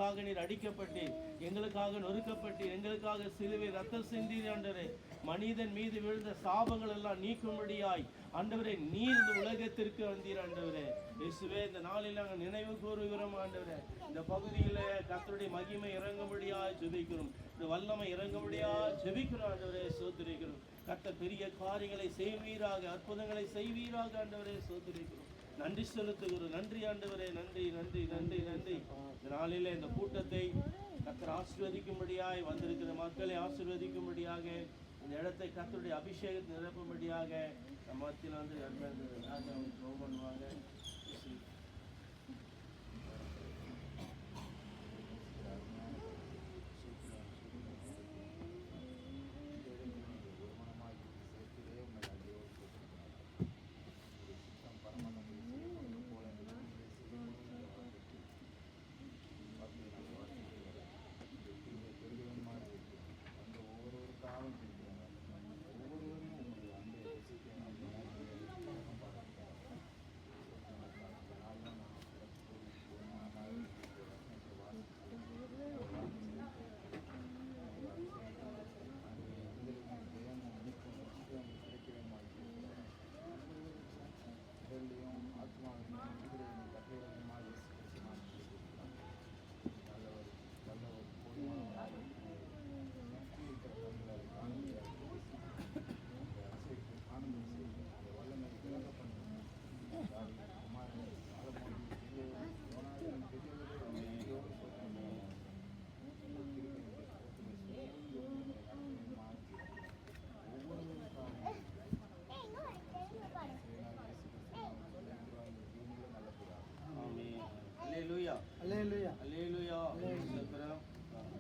எங்களுக்காக நீர் அடிக்கப்பட்டு, எங்களுக்காக நொறுக்கப்பட்டு, எங்களுக்காக சிலுவை ரத்தம் சிந்தீர் ஆண்டவரே. மனிதன் மீது விழுந்த சாபங்கள் எல்லாம் நீக்கும்படியாய் ஆண்டவரே நீர் இந்த உலகத்திற்கு வந்தீர் ஆண்டவரே. இயேசுவே, இந்த நாளில் நாங்கள் நினைவு கூறுகிறோம் ஆண்டவரே. இந்த பகுதியில் கர்த்தருடைய மகிமை இறங்கும்படியாய் ஜெபிக்கிறோம், இந்த வல்லமை இறங்கும்படியாய் ஜெபிக்கிறோம் ஆண்டவரே. சோதரிக்கிறோம் கர்த்தர் பெரிய காரியங்களை செய்வீராக, அற்புதங்களை செய்வீராக ஆண்டவரே. சோதரிக்கிறோம், நன்றி செலுத்துகிறோம். நன்றி ஆண்டவரே, நன்றி நன்றி நன்றி நன்றி. இந்த நாளில் இந்த கூட்டத்தை கர்த்தர் ஆசீர்வதிக்கும்படியாய் வந்திருக்கிற மக்களை ஆசீர்வதிக்கும்படியாக இந்த இடத்தை கர்த்தருடைய அபிஷேகத்தை நிரப்பும்படியாக நம்ம மத்தியில் வந்து ஜெபம் பண்ணுவாங்க.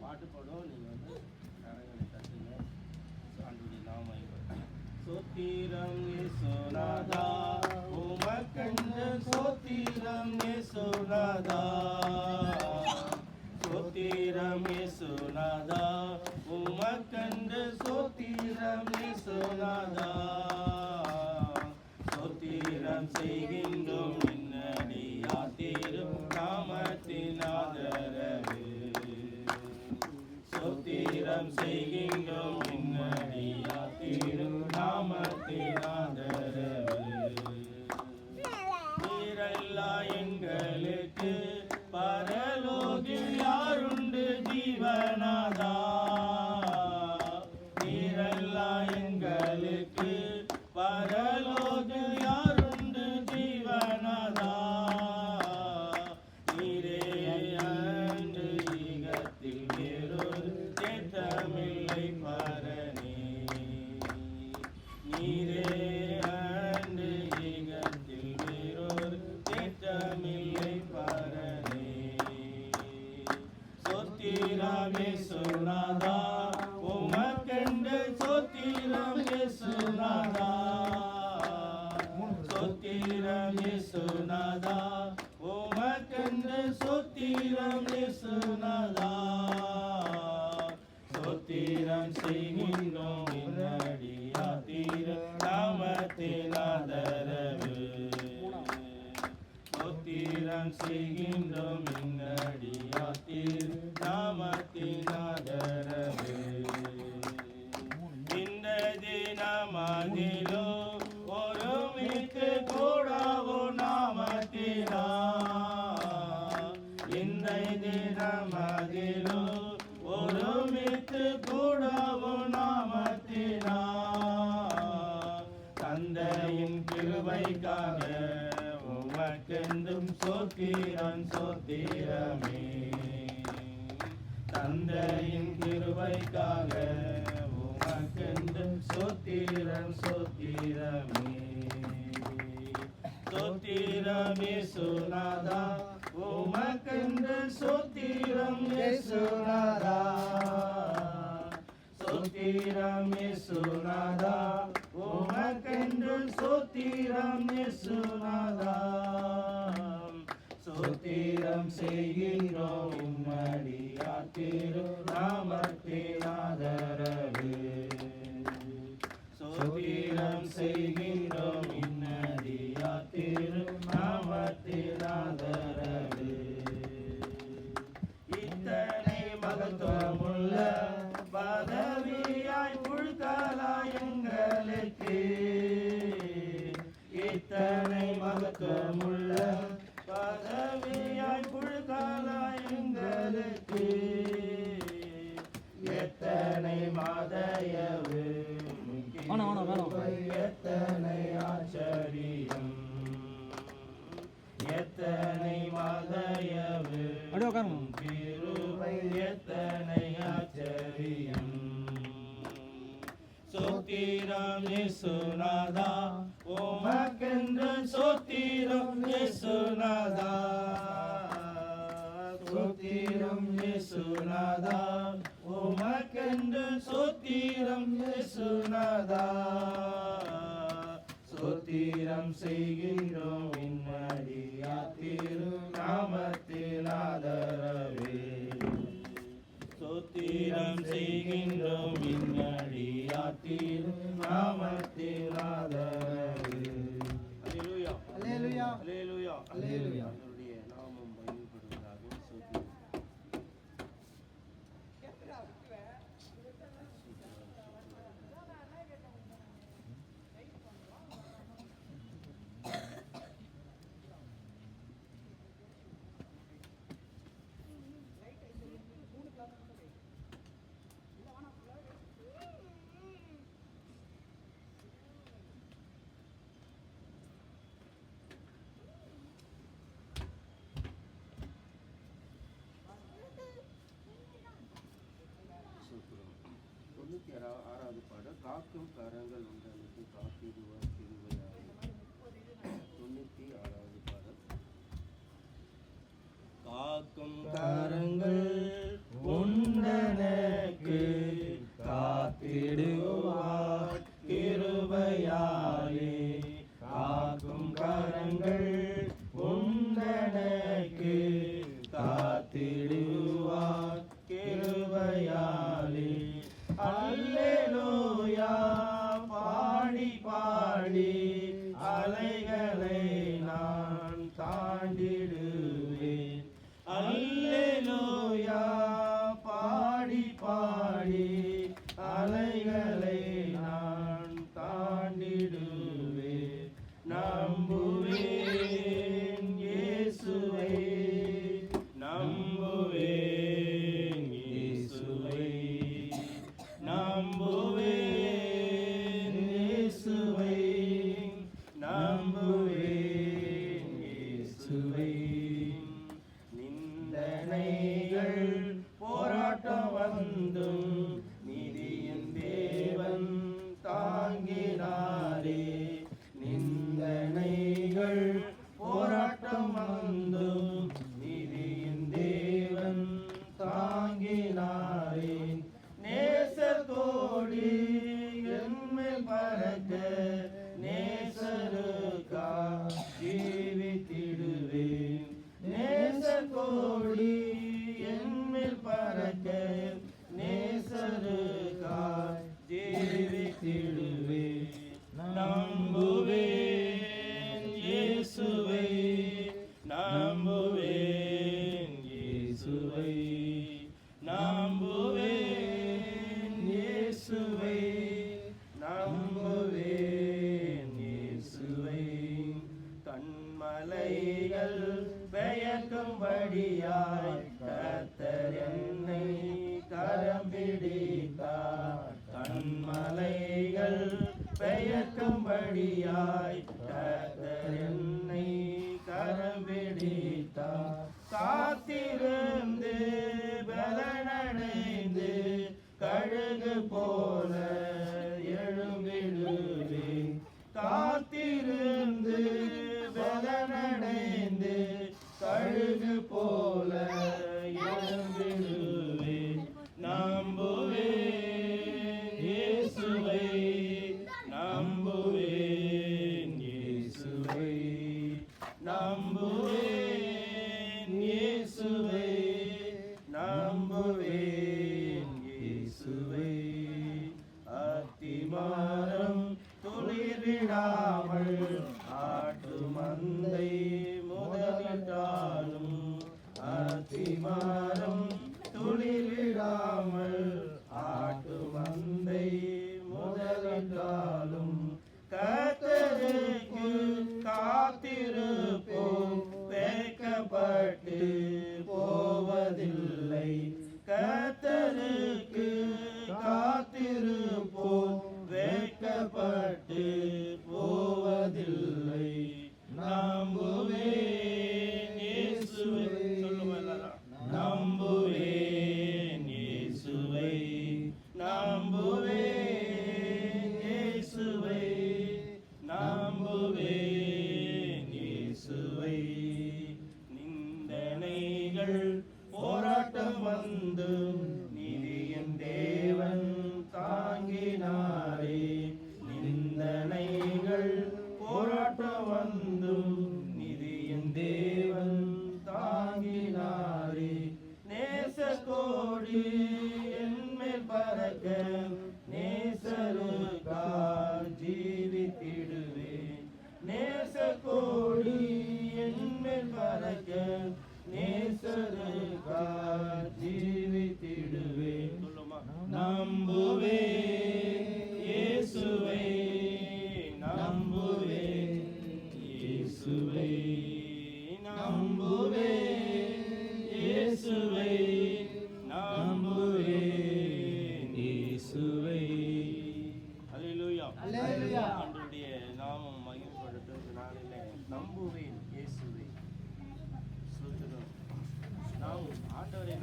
பாட்டு பாடும், நீங்க வந்து கரங்களை தட்டுங்க. ஆண்டவருடைய நாமம் சோத்திரம் இயேசுநாதா, உமக்கென்று சோத்திரம் இயேசுநாதா. சோத்திரம் இயேசுநாதா, உமக்கென்று சோத்திரம் இயேசுநாதா. சோத்திரம் செய்கின்றோம் என்னடியா தீரும் நாமத்தின் ஆதரவு. சோத்திரம் செய்கின்றோம் என்னடியா தீரும் நாமத்தின் ஆதரவு. நீரெல்லாம் எங்களுக்கு பரலோகில் யாருண்டு ஜீவநாதா. நீரெல்லாம் எங்களுக்கு பரலோகில் யாருண்டு ஜீவநாதா. நீரே அன்று ஈகத்தில் வேறொரு தேற்றமில்லை பரனே. நீரே அன்று ஈகத்தில் வேறொரு தேற்றமில்லை பரனே. சோத்திரம் இயேசுநாதா, உமக்கென்று சோத்திரம் இயேசுநாதா. சோத்திரம் இயேசுநாதா, உமக்கென்று சோத்திரம் இயேசுநாதா. சோத்திரம் செய்கின்றோம் என்னடியா தீரு நாமத்தின் ஆதரவு. சோத்திரம் செய்கின்றோம் என்னடியா தீரு நாமத்தின் ஆதரவு. இந்த தினமதிலோ ஒருமித்து கூடவோ நாமத்தினா. இந்த தினமதிலோ ஒருமித்து கூடவோ நாமத்தினா. தந்தையின் கிருபைக்காக உமக்கென்றும் சோத்திரம் சோத்திரமே. தந்தையின் கிருபைக்காக உமக்கென்றும் சோத்திரம் சோத்திரமே. சோத்திரம் இயேசுநாதா, உமக்கென்று சோத்திரம் இயேசுநாதா. சோத்திரம் இயேசுநாதா, உமக்கென்று சோத்திரம் இயேசுநாதா. சோத்திரம் செய்கின்றோம் உம்மடியா திரு நாமத்தின் ஆதரவு. சோத்திரம் செய்கின்றோம் இன்னடியா திரு நாமத்தின் ஆதரவு. மகத்துவமுள்ள பதவியாய் புழுக்கலாய் எங்களுக்கு, இத்தனை மகத்துவமுள்ள பதவியாய் புழுக்கலாய் எங்களுக்கு, எத்தனை மாதயவு எத்தனை ஆச்சரியம், எத்தனை மாதயவு கிருபை எத்தனை ஆச்சரியம். சோத்திரம் இயேசுநாதா உமக்கென்று சோத்திரம் இயேசுநாதா, சோத்திரம் இயேசுநாதா உமக்கென்று சோத்திரம் இயேசுநாதா, சோத்திரம் செய்கின்றோம் இன்னடியா திரு நாமத்தில் ஆதரவே, சோத்திரம் செய்கின்றோம் இன்னடியா திரு நாமத்தில் ஆதரவே. அல்லேலூயா அல்லேலூயா அல்லேலூயா அல்லேலூயா. அவருடைய நாமம் மகிமைப்படுவதாக. சோத்திரம். ஆறாவது பாடல். காக்கும் கரங்கள் உண்டனுக்கு காத்திடுவார் கிருபையாக. 96வது பாடல். காக்கும் கரங்கள் உண்டனுக்கு காத்திடுவார் கிருபையாலே, காக்கும் கரங்கள் உண்டனுக்கு காத்திடுவார் கிருபையாலே. அல்லேலூயா பாடி பாடி அலைகளை நான் தாண்டிடுவேன், அல்லேலூயா பாடி பாடி அலைகளை நான் தாண்டிடுவேன். நம்புவேன் இயேசுவை, நம்புவேன் இயேசுவை, நம்புவேன் இயேசுவை, நம்புவேன் இயேசுவை. நிந்தனைகள் போராட்டம் வந்தும் நீதியின் தேவன் தாங்கினாரே, நிந்தனைகள் போராட்டம் வந்தும் நீதியின் தேவன் தாங்கினாரே. நேசர் கோடி என்மேல் பறக்க நேசருக்கா ஜீவித்திடுவேன், நேசர் கோடி என்மேல் பறக்க நேசருக்கா ஜீவித்திடுவேன். நம்புவேன் இயேசுவை, நம்புவேன் இயேசுவை, நம்புவேன் இயேசுவை, நம்புவேன் இயேசுவை. கண்மலைகள் பெயர்க்கும்படியாய் கர்த்தர் என்னை கரம் பிடித்தார், கண்மலைகள் பெயர்க்கும்படியாய் கர்த்தர் என்னை கரம் பிடித்தார். காத்திருந்து பலனடைந்து கழுகு போல எழும்பிடுவேன், காத்திருந்து பலனடைந்து கழுகு போல எழும்பிடுவேன். நம்புவேன் இயேசுவை, நம்புவேன்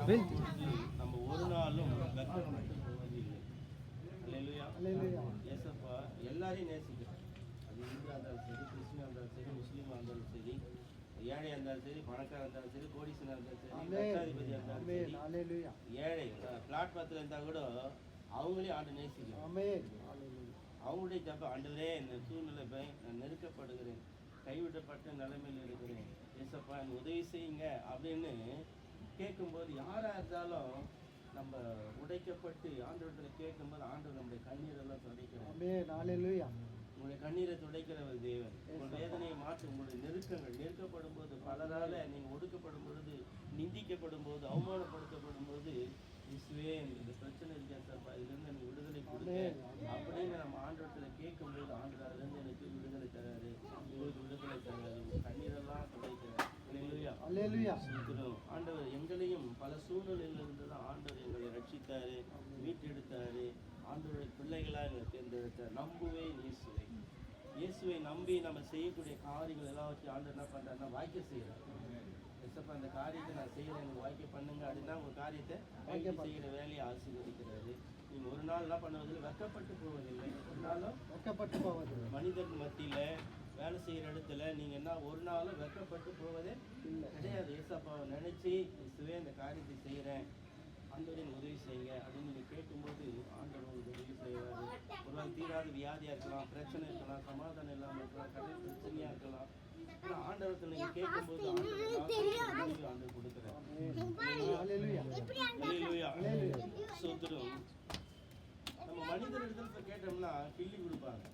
நம்பும்பொழுது நம்ம ஒரு நாளும் வெட்கப்பட்டு போவதில்லை. அல்லேலூயா. ஏசப்பா எல்லாரையும் நேசிக்கிறோம். அது இந்துவா இருந்தாலும் சரி, கிறிஸ்டினா இருந்தாலும் சரி, முஸ்லீமா இருந்தாலும் சரி, ஏழையா இருந்தாலும் சரி, பணக்காரா இருந்தாலும் சரி, கோடீஸ்வரனா இருந்தாலும் சரி, லட்சாதிபதியா இருந்தாலும் சரி, ஏழை பிளாட்பாரத்தில் இருந்தால் கூட அவங்களையும் ஆண்டு நேசிக்கிறோம். அவங்களுடைய ஜப, ஆண்டவரே இந்த சூழ்நிலை நான் நெருக்கப்படுகிறேன், கைவிடப்பட்ட நிலைமையில் இருக்கிறேன், ஏசப்பா எனக்கு உதவி செய்யுங்க அப்படின்னு கேட்கும்போது யாராக இருந்தாலும் நம்ம உடைக்கப்பட்டு ஆண்டவரத்தில் கேட்கும்போது ஆண்டவர் நம்முடைய கண்ணீரெல்லாம் துடைக்கிறோம். உங்களுடைய கண்ணீரை துடைக்கிறவர் தேவன். உங்கள் வேதனையை மாற்ற, உங்களுடைய நெருக்கப்படும் போது, பலரால் நீங்கள் ஒடுக்கப்படும் பொழுது, நிந்திக்கப்படும் போது, அவமானப்படுத்தப்படும் போது, இயேசுவே இந்த பிரச்சனை இருக்கேன்ப்பா, இதுலேருந்து எனக்கு விடுதலை கொடுங்க அப்படின்னு நம்ம ஆண்டவரத்தில் கேட்கும்போது ஆண்டவர் அதுலேருந்து எனக்கு விடுதலை தராரு, உங்களுக்கு விடுதலை தராரு, உங்கள் கண்ணீரெல்லாம் துடைக்கிறார். ஆண்டவர் எங்களையும் பல சூழ்நிலையிலிருந்து தான் ஆண்டவர் எங்களை ரட்சித்தாரு, மீட்டெடுத்தாரு. ஆண்டவருடைய பிள்ளைகளாக எங்களை தேர்ந்தெடுத்தார். நம்புவேன் இயேசுவை. இயேசுவை நம்பி நம்ம செய்யக்கூடிய காரியங்கள் எல்லாவற்றையும் ஆண்டவர் என்ன பண்ணுறாருன்னா வாய்க்க செய்கிறார். எஸ்ப்பா இந்த காரியத்தை நான் செய்கிறேன், எனக்கு வாய்க்க பண்ணுங்க அப்படின்னா உங்கள் காரியத்தை வாய்க்க செய்கிற வேலையை ஆசீர்வதிக்கிறாரு. நீங்கள் ஒரு நாள் என்ன பண்ணுவதில்லை, வெட்கப்பட்டு போவதில்லை. ஒரு நாளும் வெட்கப்பட்டு போவதில்லை. மனிதன் மத்தியில் வேலை செய்கிற இடத்துல நீங்கள் என்ன ஒரு நாளும் வெட்கப்பட்டு போவதே கிடையாது. ஏசப்பாவை நினச்சி இயேசுவே இந்த காரியத்தை செய்கிறேன், ஆண்டவரின் உதவி செய்யுங்க அப்படின்னு நீங்கள் கேட்கும்போது ஆண்டவர் உங்களுக்கு உதவி செய்வார். ஒரு நாள் தீராத வியாதியாக இருக்கலாம், பிரச்சனை இருக்கலாம், சமாதானம் இல்லாமல் இருக்கலாம், கடன் பிரச்சனையாக இருக்கலாம். ஆண்டவரத்தில் நீங்கள் கேட்கும்போது ஆண்டவர் கொடுக்குறார். சோத்திரம். நம்ம மனிதரிடத்துல போய் கேட்டோம்னா கிள்ளி கொடுப்பாங்க.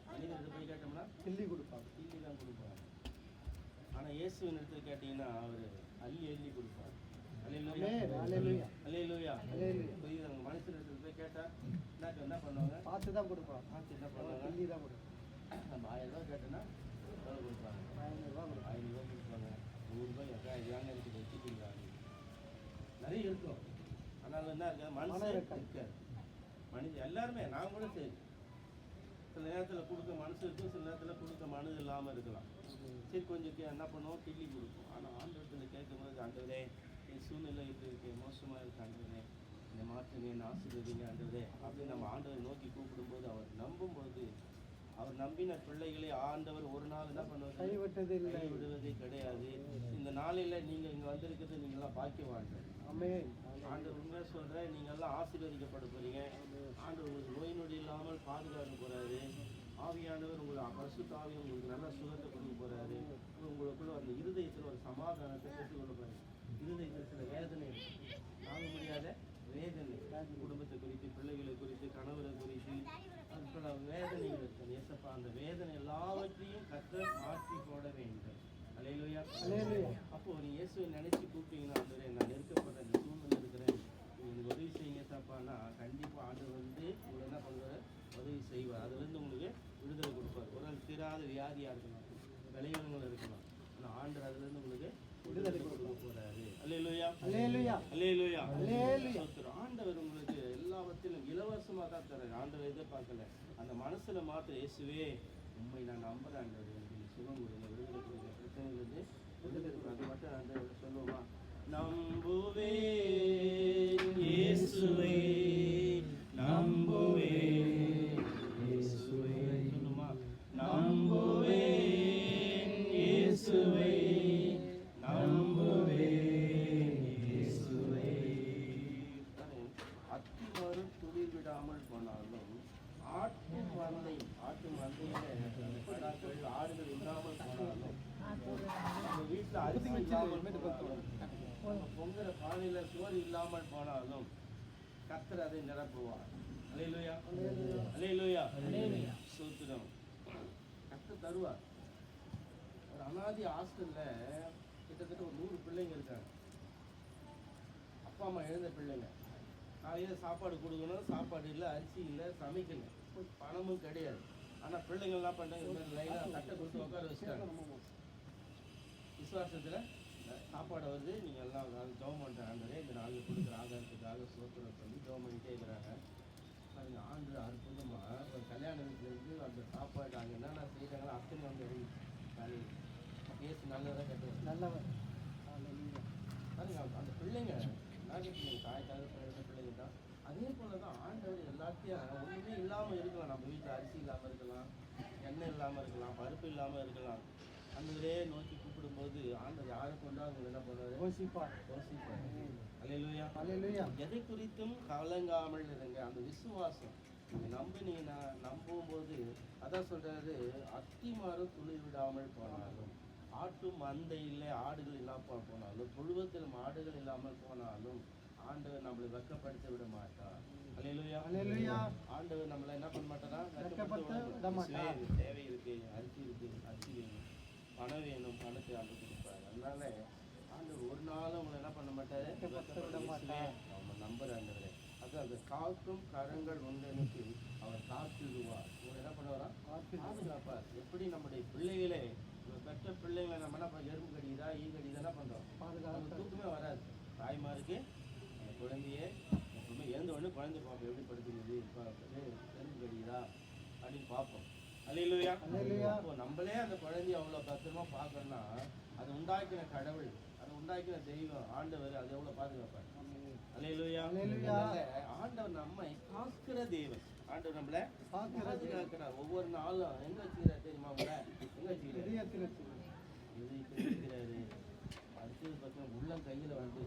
மனிதர்கிட்ட போய் கேட்டோம்னா கிள்ளி தான் கொடுப்பாங்க. ஆனால் இயேசுவின் இடத்துல கேட்டீங்கன்னா அவர் அள்ளி கொடுப்பார். புரியுது? மனுஷன் இடத்துல போய் கேட்டால் என்ன பண்ணுவாங்க? பார்த்து தான் கொடுப்பாங்க. என்ன பண்ணுவாங்க? அள்ளி தான் கொடுப்பாங்க. நம்ம 1000 ரூபா கேட்டோன்னா எவ்வளோ கொடுப்பாங்க? 500 ரூபா கொடுப்பாங்க. 100 ரூபாய் எதாங்க இருக்குது வச்சுட்டீங்களா? நிறைய இருக்கும். ஆனால் என்ன இருக்காது, மனசு இருக்காது. மனிதன் எல்லாருமே, நான் கூட சரி, சில நேரத்தில் கொடுக்க மனசு இருக்கும், சில நேரத்தில் கொடுக்க மனது இல்லாமல் இருக்கலாம். சரி கொஞ்சம் என்ன பண்ணுவோம், கிள்ளி கொடுக்கும். ஆனால் ஆண்டவரத்தில் கேட்கும்போது ஆண்டவரே என் சூழ்நிலை இப்படி இருக்கு, மோசமாக இருக்கு, ஆண்டவரே இந்த மாற்றுங்க, என்ன ஆசீர்வதிங்க ஆண்டவரே அப்படின்னு நம்ம ஆண்டவரை நோக்கி கூப்பிடும்போது, அவர் நம்பும்போது, அவர் நம்பின பிள்ளைகளை ஆண்டவர் ஒரு நாள் என்ன பண்ணுவது, கைவிடுவதே கிடையாது. இந்த நாளையில் நீங்கள் இங்கே வந்திருக்கிறது நீங்கள்லாம் பாக்கியவான்கள். ஆண்டவர் உண்மையாக சொல்கிறேன், நீங்கள் எல்லாம் ஆசீர்வதிக்கப்பட போகிறீங்க. ஆண்டவர் உங்களுக்கு நோய் நொடி இல்லாமல் பாதுகாக்க போகிறாரு. ஆவியானவர் உங்களுக்கு பரிசுத்த ஆவி உங்களுக்கு நல்ல சுகத்தை கொடுக்க போகிறாரு. உங்களுக்குள்ள அந்த இருதயத்தில் ஒரு சமாதானத்தை பெற்றுக் கொள்ள போகிறாரு. இருதயத்தில் சில வேதனை, தாங்க முடியாத வேதனை, குடும்பத்தை குறித்து, பிள்ளைகளை குறித்து, கணவரை குறித்து அதுபோல வேதனைகள் இருக்கு. ஏசப்பா அந்த வேதனை எல்லாவற்றையும் கர்த்தர் மாற்றி போட வேண்டும். அல்லேலூயா. அப்போ நீ இயேசுவை நினைச்சு கூப்பிட்டீங்கன்னா, ஆண்டவரே நான் நெருக்கப்படுற இந்த சூழ்நிலை இருக்கிறேன், உங்களுக்கு உதவி செய்யுங்க தப்பானா கண்டிப்பாக ஆண்டவர் வந்து உங்களுக்கு என்ன பண்ணுவார், உதவி செய்வார். அதுலேருந்து உங்களுக்கு விடுதலை கொடுப்பார். ஒரு நாள் தீராத வியாதியாக இருக்கலாம், விளைவுகள் இருக்கலாம், ஆனால் ஆண்டவர் அதுலேருந்து உங்களுக்கு விடுதலை கொடுக்க போறாரு. அல்லேலூயா. ஆண்டவர் உங்களுக்கு எல்லாவற்றிலும் இலவசமாக தான் தர்றாரு. ஆண்டவர் எதிர்பார்க்கல. அந்த மனசுல மாத்திர இயேசுவே உண்மை நான் நம்புறேன், ஆண்டவர் எனக்கு சுகம் கொடுங்க, விடுதலை கொடுங்க, பிரச்சனையிலிருந்து விடுதலை கொடுங்க. அது மட்டும் ஆண்டவர் சொல்லுவோமா, நம்புவேன் இயேசுவே, நம்புவேன் இயேசுவே, சொல்லுமா, நம்புவேன் இயேசுவே, அத்திமரம் துளிர் விடாமல் போனாலும், ஆட்டு மந்தையில் ஆடுகள் இல்லாமல் போனாலும், நம்ம வீட்டில் அரிசி இல்லாமல் போனாலும், பொங்கல பானையில சோறு இல்லாமல் போனாலும் கர்த்தர் அதை நிரப்புவார். அல்லேலூயா. அல்லேலூயா. சூத்திரம். கர்த்தர் தருவார். ஒரு அனாதி ஹாஸ்டலில் கிட்டத்தட்ட ஒரு 100 பிள்ளைங்க இருக்காங்க. அப்பா அம்மா எழுந்த பிள்ளைங்க. காலையில் சாப்பாடு கொடுக்கணும், சாப்பாடு இல்லை, அரிசி இல்லை, சமைக்கல, பணமும் கிடையாது. ஆனால் பிள்ளைங்கள் என்ன பண்ணுறாங்க, இந்த மாதிரி லைனாக தட்டை கொடுத்து உட்கார வச்சுட்டாங்க. விசுவாசத்தில் சாப்பாடு வருது, நீங்கள் எல்லாம் ஜெபம் பண்ணுற ஆண்டவரே இந்த நாளில் கொடுக்குற ஆதாரத்துக்காக சோத்திரம் சொல்லி ஜெபம் பண்ணிகிட்டே இருக்கிறாங்க. அதுங்க ஆண்டு அற்புதமாக ஒரு கல்யாண வீட்டிலேருந்து அந்த சாப்பாடு அங்கே என்னென்ன செய்கிறாங்களோ அத்தனை வந்து காலையில் பேசி நல்லதாக கட்டுவார். நல்லவர். பாருங்க அந்த பிள்ளைங்க பிள்ளைங்க தாய் தகப்ப பிள்ளைங்க தான். அதே போல தான் ஆண்டவர் எல்லாத்தையும் ஒன்றுமே இல்லாமல் இருக்கலாம். நம்ம வீட்டில் அரிசி இல்லாமல் இருக்கலாம், எண்ணெய் இல்லாமல் இருக்கலாம், பருப்பு இல்லாமல் இருக்கலாம். ஆண்டவரே நோக்கி கூப்பிடும்போது ஆண்டவர் யாரை கொண்டு அவங்க என்ன பண்ணுவார்? யோசிப்பார். அல்லேலூயா. அல்லேலூயா. எதை குறித்தும் கலங்காமல் இருங்க. அந்த விசுவாசம் நீங்கள் நம்பினீங்கன்னா, நம்பும்போது அதான் சொல்றாரு, அத்திமரம் துளிர் விடாமல் போனாலும், ஆட்டு மந்தையில் ஆடுகள் இல்லாமல் போனாலும், தொழுவத்தில் மாடுகள் இல்லாமல் போனாலும் ஆண்டவர் நம்மளை வெட்கப்படுத்த விட மாட்டார். அல்லேலூயா. அல்லேலூயா. ஆண்டவர் நம்மளை என்ன பண்ண மாட்டாரா? வெட்கப்படுத்த விட மாட்டார். தேவை இருக்கு, அரிசி இருக்கு, அரிசி வேணும், பணம் வேணும், பணத்தை ஆண்டு கொடுப்பாரு. அதனால ஆண்டவர் ஒரு நாளும் உங்களை என்ன பண்ண மாட்டாரு? வெட்கப்படுத்த மாட்டார். நம்ம நம்புற ஆண்டவரே. அது அந்த காக்கும் கரங்கள் ஒன்றனுக்கு அவர் காத்துடுவார். உங்களை என்ன பண்ணுவாரா? பாதுகாப்பார். எப்படி நம்முடைய பிள்ளைகளே, பெற்ற பிள்ளைங்களை நம்ம என்ன பண்ண, எறும்பு கடிதா ஈ கடிதா என்ன பண்றோம்? பாதுகாப்பு. தூக்கமே வராது. தாய்மாருக்கு அந்த குழந்தையே எப்பவுமே எழுந்த உடனே குழந்தை பார்ப்போம், எப்படி படுத்துக்குது, எறும்பு கடிதா அப்படின்னு பார்ப்போம். அல்லேலூயா. அப்போ நம்மளே அந்த குழந்தைய அவ்வளோ பத்திரமா பார்க்கணும்னா, அது உண்டாக்கின கடவுள், அது உண்டாக்கின தெய்வம் ஆண்டவர், அது எவ்வளோ பாதுகாப்பார். அல்லேலூயா. ஆண்டவர் நம்மை காக்கிற தேவன். ஆண்டவர் நம்மளை பாதுகாக்கிறார். ஒவ்வொரு நாளும் எங்க வச்சுக்கிறார் தெரியுமா? உங்களை எங்க வச்சுக்கிறாரு? இருக்கிறாரு. அடுத்தது பார்த்தீங்கன்னா உள்ளங்கையில் வந்து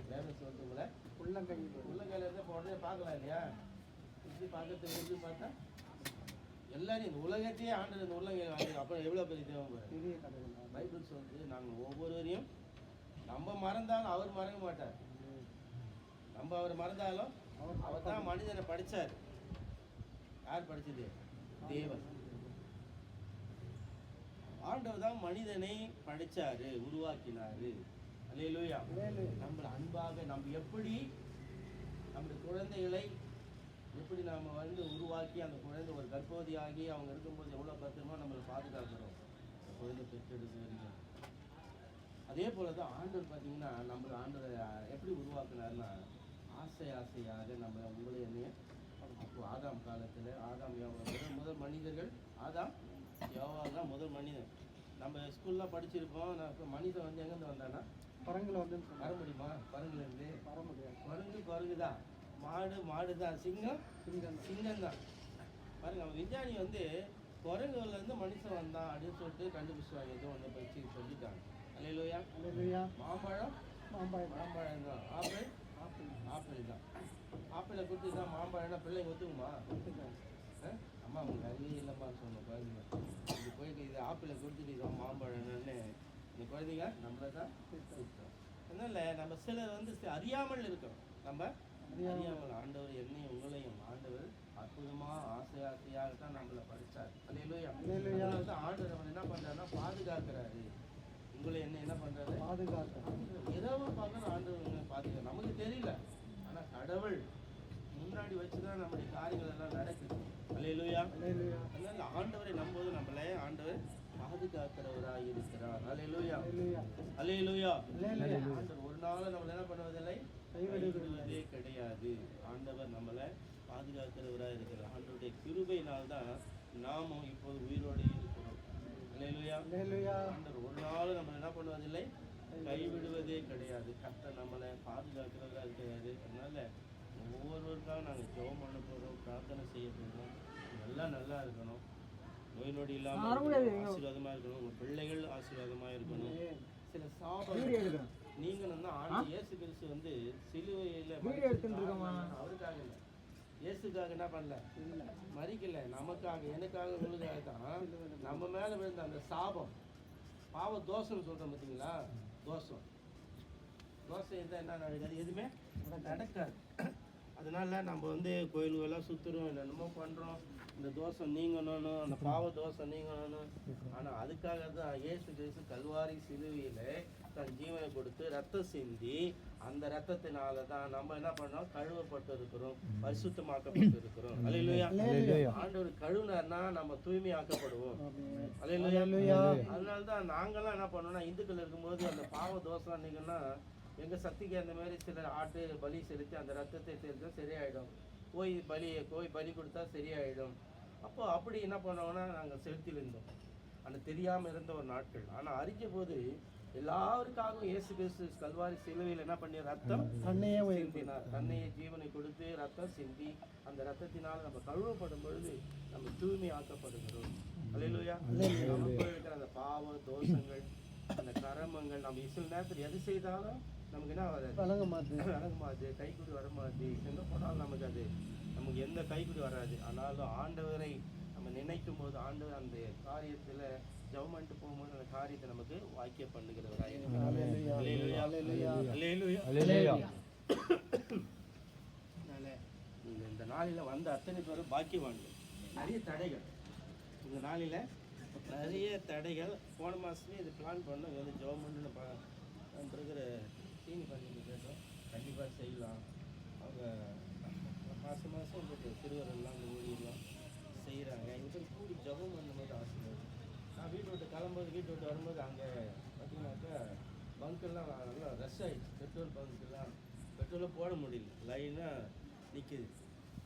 வேற சொல்லிட்டு உங்களை உள்ளங்கையில் இருந்தால் இப்போ உடனே பார்க்கலாம் இல்லையா? இப்படி பார்க்கறதுக்கு எப்படி பார்த்தா எல்லாரும் இந்த உலகத்தையே ஆண்டவர் இந்த உள்ளங்கையில் வாங்கி அப்புறம் எவ்வளோ பெரிய தேவை. பைபிள் சொல்லுது, நாங்கள் ஒவ்வொருவரையும் நம்ம மறந்தாலும் அவர் மறக்க மாட்டார். நம்ம அவர் மறந்தாலும் அவர் தான் மனிதனை படிச்சார். யார் படிச்சது? தேவன். ஆண்டவர் தான் மனிதனை படிச்சாரு, உருவாக்கினாரு. அல்லேலூயா. நம்மளை அன்பாக நம்ம எப்படி நம்முடைய குழந்தைகளை எப்படி நாம வந்து உருவாக்கி, அந்த குழந்தை ஒரு கர்ப்பவதியாகி அவங்க இருக்கும்போது எவ்வளோ பத்திரமா நம்மளை பாதுகாக்கிறோம் குழந்தை பெற்றெடுத்து வரீங்க. அதே போல தான் ஆண்டவர் பார்த்தீங்கன்னா நம்மளை ஆண்டவர் எப்படி உருவாக்குனாருன்னா, ஆசையாக நம்ம உங்களை என்னைய அப்போ ஆதாம் காலத்தில் ஆதாம் முதல் மனிதர்கள் ஆதாம் யோவா தான் முதல் மனிதன். நம்ம ஸ்கூல்லாம் படிச்சிருப்போம். நான் இப்போ மனிதன் வந்து எங்கேருந்து வந்தானா? குரங்குல வந்து வர முடியுமா? குரங்குலேருந்து வர முடியாது. குரங்கு தான், மாடு தான், சிங்கம் தான். பாருங்க, அவன் விஞ்ஞானி வந்து குரங்குலேருந்து மனுஷன் வந்தான் அப்படின்னு சொல்லிட்டு கண்டுபிடிச்சாங்க. ஏதோ ஒன்று பயிற்சி சொல்லிட்டாங்க. அல்லேலூயா. மாம்பழம் தான். ஆப்பிள் தான். ஆப்பிளை கொடுத்து தான் மாம்பழம்னா பிள்ளைங்க ஒத்துக்குமா? அம்மா உங்களுக்கு அறிவே இல்லைம்மா சொன்னோம் குழந்தைங்க. இது போயிட்டு இது ஆப்பிளை கொடுத்துட்டு இதான் மாம்பழம்னு இந்த குழந்தைங்க நம்மளை தான் கொடுத்தோம். அதனால நம்ம சிலர் வந்து அறியாமல் இருக்கோம். நம்ம அறியாமல் ஆண்டவர் என்னையும் உங்களையும் ஆண்டவர் அற்புதமாக ஆசையாகத்தான் நம்மளை படித்தார். அல்லேலூயா. ஆண்டவர் நம்ம என்ன பண்ணுறாருன்னா பாதுகாக்கிறாரு. உங்களை என்ன பண்ணுறாரு? பாதுகாக்கிறார். இரவு பார்க்கணும் ஆண்டவர் பாதுகாக்க நமக்கு தெரியல, ஆனால் கடவுள் முன்னாடி வச்சு தான் நம்முடைய காரியங்கள் எல்லாம் நடக்குது. அல்லேலூயா. அதனால ஆண்டவரை நம்புவது நம்மளே ஆண்டவர் பாதுகாக்கிறவராக இருக்கிறார். அல்லேலூயா. அல்லேலூயா. ஆண்டவர் ஒரு நாள் நம்மளை என்ன பண்ணுவதில்லை, கைவிடுவதே கிடையாது. ஆண்டவர் நம்மளை பாதுகாக்கிறவராக இருக்கிறார். ஆண்டவருடைய கிருபையினால் தான் நாமும் இப்போது உயிரோடு இருக்கிறோம். அல்லேலூயா. ஆண்டவர் ஒரு நாள் நம்மளை என்ன பண்ணுவதில்லை, கைவிடுவதே கிடையாது. கர்த்தர் நம்மளை பாதுகாக்கிறவராக இருக்கிறாரு. அதனால ஒவ்வொருவருக்காக நாங்கள் ஜெபம் பண்ண போகிறோம், பிரார்த்தனை செய்ய போகிறோம். எல்லாம் நல்லா இருக்கணும், நோய் நொடி இல்லாமல் ஆசீர்வாதமாக இருக்கணும், உங்கள் பிள்ளைகள் ஆசீர்வாதமாக இருக்கணும். சில சாபம் நீங்களும் தான் ஆண்டு இயேசு கிறிஸ்து வந்து சிலுவையில் அவருக்காக இல்லை, இயேசுக்காக என்ன பண்ணல, மறிக்கல, நமக்காக எனக்காக உங்களுக்காக தான். நம்ம மேலே விழுந்த அந்த சாபம் பாவ தோஷம்னு சொல்கிறோம் பார்த்தீங்களா? தோஷம் இருந்தால் என்ன நடக்காது, எதுவுமே நடக்காது. அதனால நம்ம வந்து கோயில்களெல்லாம் சுற்றுறோம், என்னென்னமோ பண்ணுறோம், இந்த தோஷம் நீங்கணும்னு, அந்த பாவ தோஷம் நீங்கணும்னு. ஆனால் அதுக்காக தான் இயேசு கிறிஸ்து கல்வாரி சிலுவையில் தன் ஜீவனை கொடுத்து ரத்தம் சிந்தி, அந்த ரத்தத்தினால தான் நம்ம என்ன பண்ணோம், கழுவப்பட்டு இருக்கிறோம், பரிசுத்தமாக்கப்பட்டு இருக்கிறோம். அல்லேலூயா. ஆண்டவர் கழுவுனார்னா நம்ம தூய்மையாக்கப்படுவோம். அல்லேலூயா. அதனால தான் நாங்கள்லாம் என்ன பண்ணோம்னா, இந்துக்கள் இருக்கும்போது அந்த பாவ தோஷம் நீங்கன்னா எங்கள் சக்திக்கு அந்த மாதிரி சில ஆட்டு பலி செலுத்தி அந்த ரத்தத்தை செலுத்தா சரியாயிடும், போய் பலி கொடுத்தா சரியாயிடும். அப்போ அப்படி என்ன பண்ணுவோம்னா நாங்கள் செலுத்தியிருந்தோம், ஆனால் தெரியாமல் இருந்த ஒரு நாட்கள். ஆனால் அறிஞ்ச போது எல்லாருக்காகவும் இயேசு கிறிஸ்து கல்வாரி சிலுவையில் என்ன பண்ணி ரத்தம் தன்னையே சிந்தினார். தன்னையே ஜீவனை கொடுத்து ரத்தம் சிந்தி அந்த ரத்தத்தினால் நம்ம கழுவப்படும் பொழுது நம்ம தூய்மை ஆக்கப்படுகிறோம். அல்லேலூயா. நமக்கு இருக்கிற அந்த பாவம் தோஷங்கள் அந்த கரமங்கள் நம்ம சில நேரத்தில் எது செய்தாலும் நமக்கு என்ன வராது, வழங்கமாது, கைக்குடி வரமாது, எங்கே போனாலும் நமக்கு எந்த கைக்குடி வராது. ஆனாலும் ஆண்டவரை நம்ம நினைக்கும் போது ஆண்டவர் அந்த காரியத்தில் ஜெபம் பண்ணிட்டு போகும்போது அந்த காரியத்தை நமக்கு வாக்கிய பண்ணுகிறவராக இந்த நாளில் வந்த அத்தனை பேரும் பாக்கியவான்கள். நிறைய தடைகள் இந்த நாளில் நிறைய தடைகள். போன மாதமே இது பிளான் பண்ணோம், இது வந்து ஜெபம் பண்ணு இருக்கிற சீனி பண்ணி கேட்டோம். கண்டிப்பாக செய்யலாம். அவங்க மாதம் உங்களுக்கு திருவரெல்லாம் அந்த ஊழியெல்லாம் செய்கிறாங்க. இது கூடி ஜெபம் பண்ணும்போது ஆசீர்வாதம். நான் வீட்டு விட்டு கிளம்பும்போது வீட்டு விட்டு வரும்போது அங்கே பார்த்தீங்கன்னாக்கா பங்க்கெல்லாம் நல்லா ரஷ் ஆகிடுச்சு. பெட்ரோல் பங்க்கெல்லாம் பெட்ரோலும் போட முடியல, லைனாக நிற்கிது.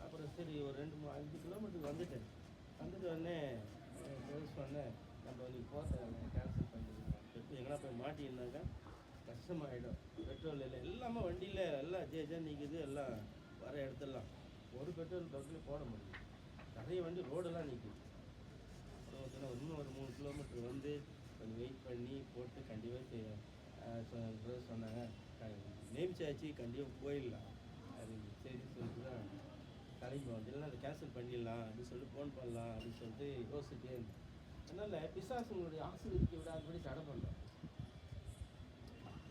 அப்புறம் சரி ஒரு 2-5 கிலோமீட்டருக்கு வந்துட்டு உடனே சொன்னேன், நம்ம வந்து போகிறத கேன்சல் பண்ணிடுவோம். பெட்ரோல் எங்கன்னா போய் மாட்டியிருந்தாக்கா கஷ்டமாயிடும். பெட்ரோல் இல்லை, எல்லாமே வண்டியில் எல்லாம் ஜே நிற்கிது. எல்லாம் வர இடத்துலாம் ஒரு பெட்ரோல் பங்க்லேயும் போட முடியும். நிறைய வண்டி ரோடெல்லாம் நிற்கிது. அப்புறம் இன்னும் ஒரு 3 கிலோமீட்டர் வந்து கொஞ்சம் வெயிட் பண்ணி போட்டு கண்டிப்பாக சொன்னாங்க நேமிச்சாச்சு, கண்டிப்பாக போயிடலாம். அது சரி சொல்லிட்டு தான் கிளம்பி வந்து இல்லைன்னா அதை கேன்சல் பண்ணிடலாம் அப்படின்னு சொல்லிட்டு ஃபோன் பண்ணலாம் அப்படின்னு சொல்லிட்டு யோசிச்சுட்டே இருந்தேன். அதனால் பிசாசுங்களுடைய ஆசீர்வதிக்க விடாதபடி தடை பண்ணோம்.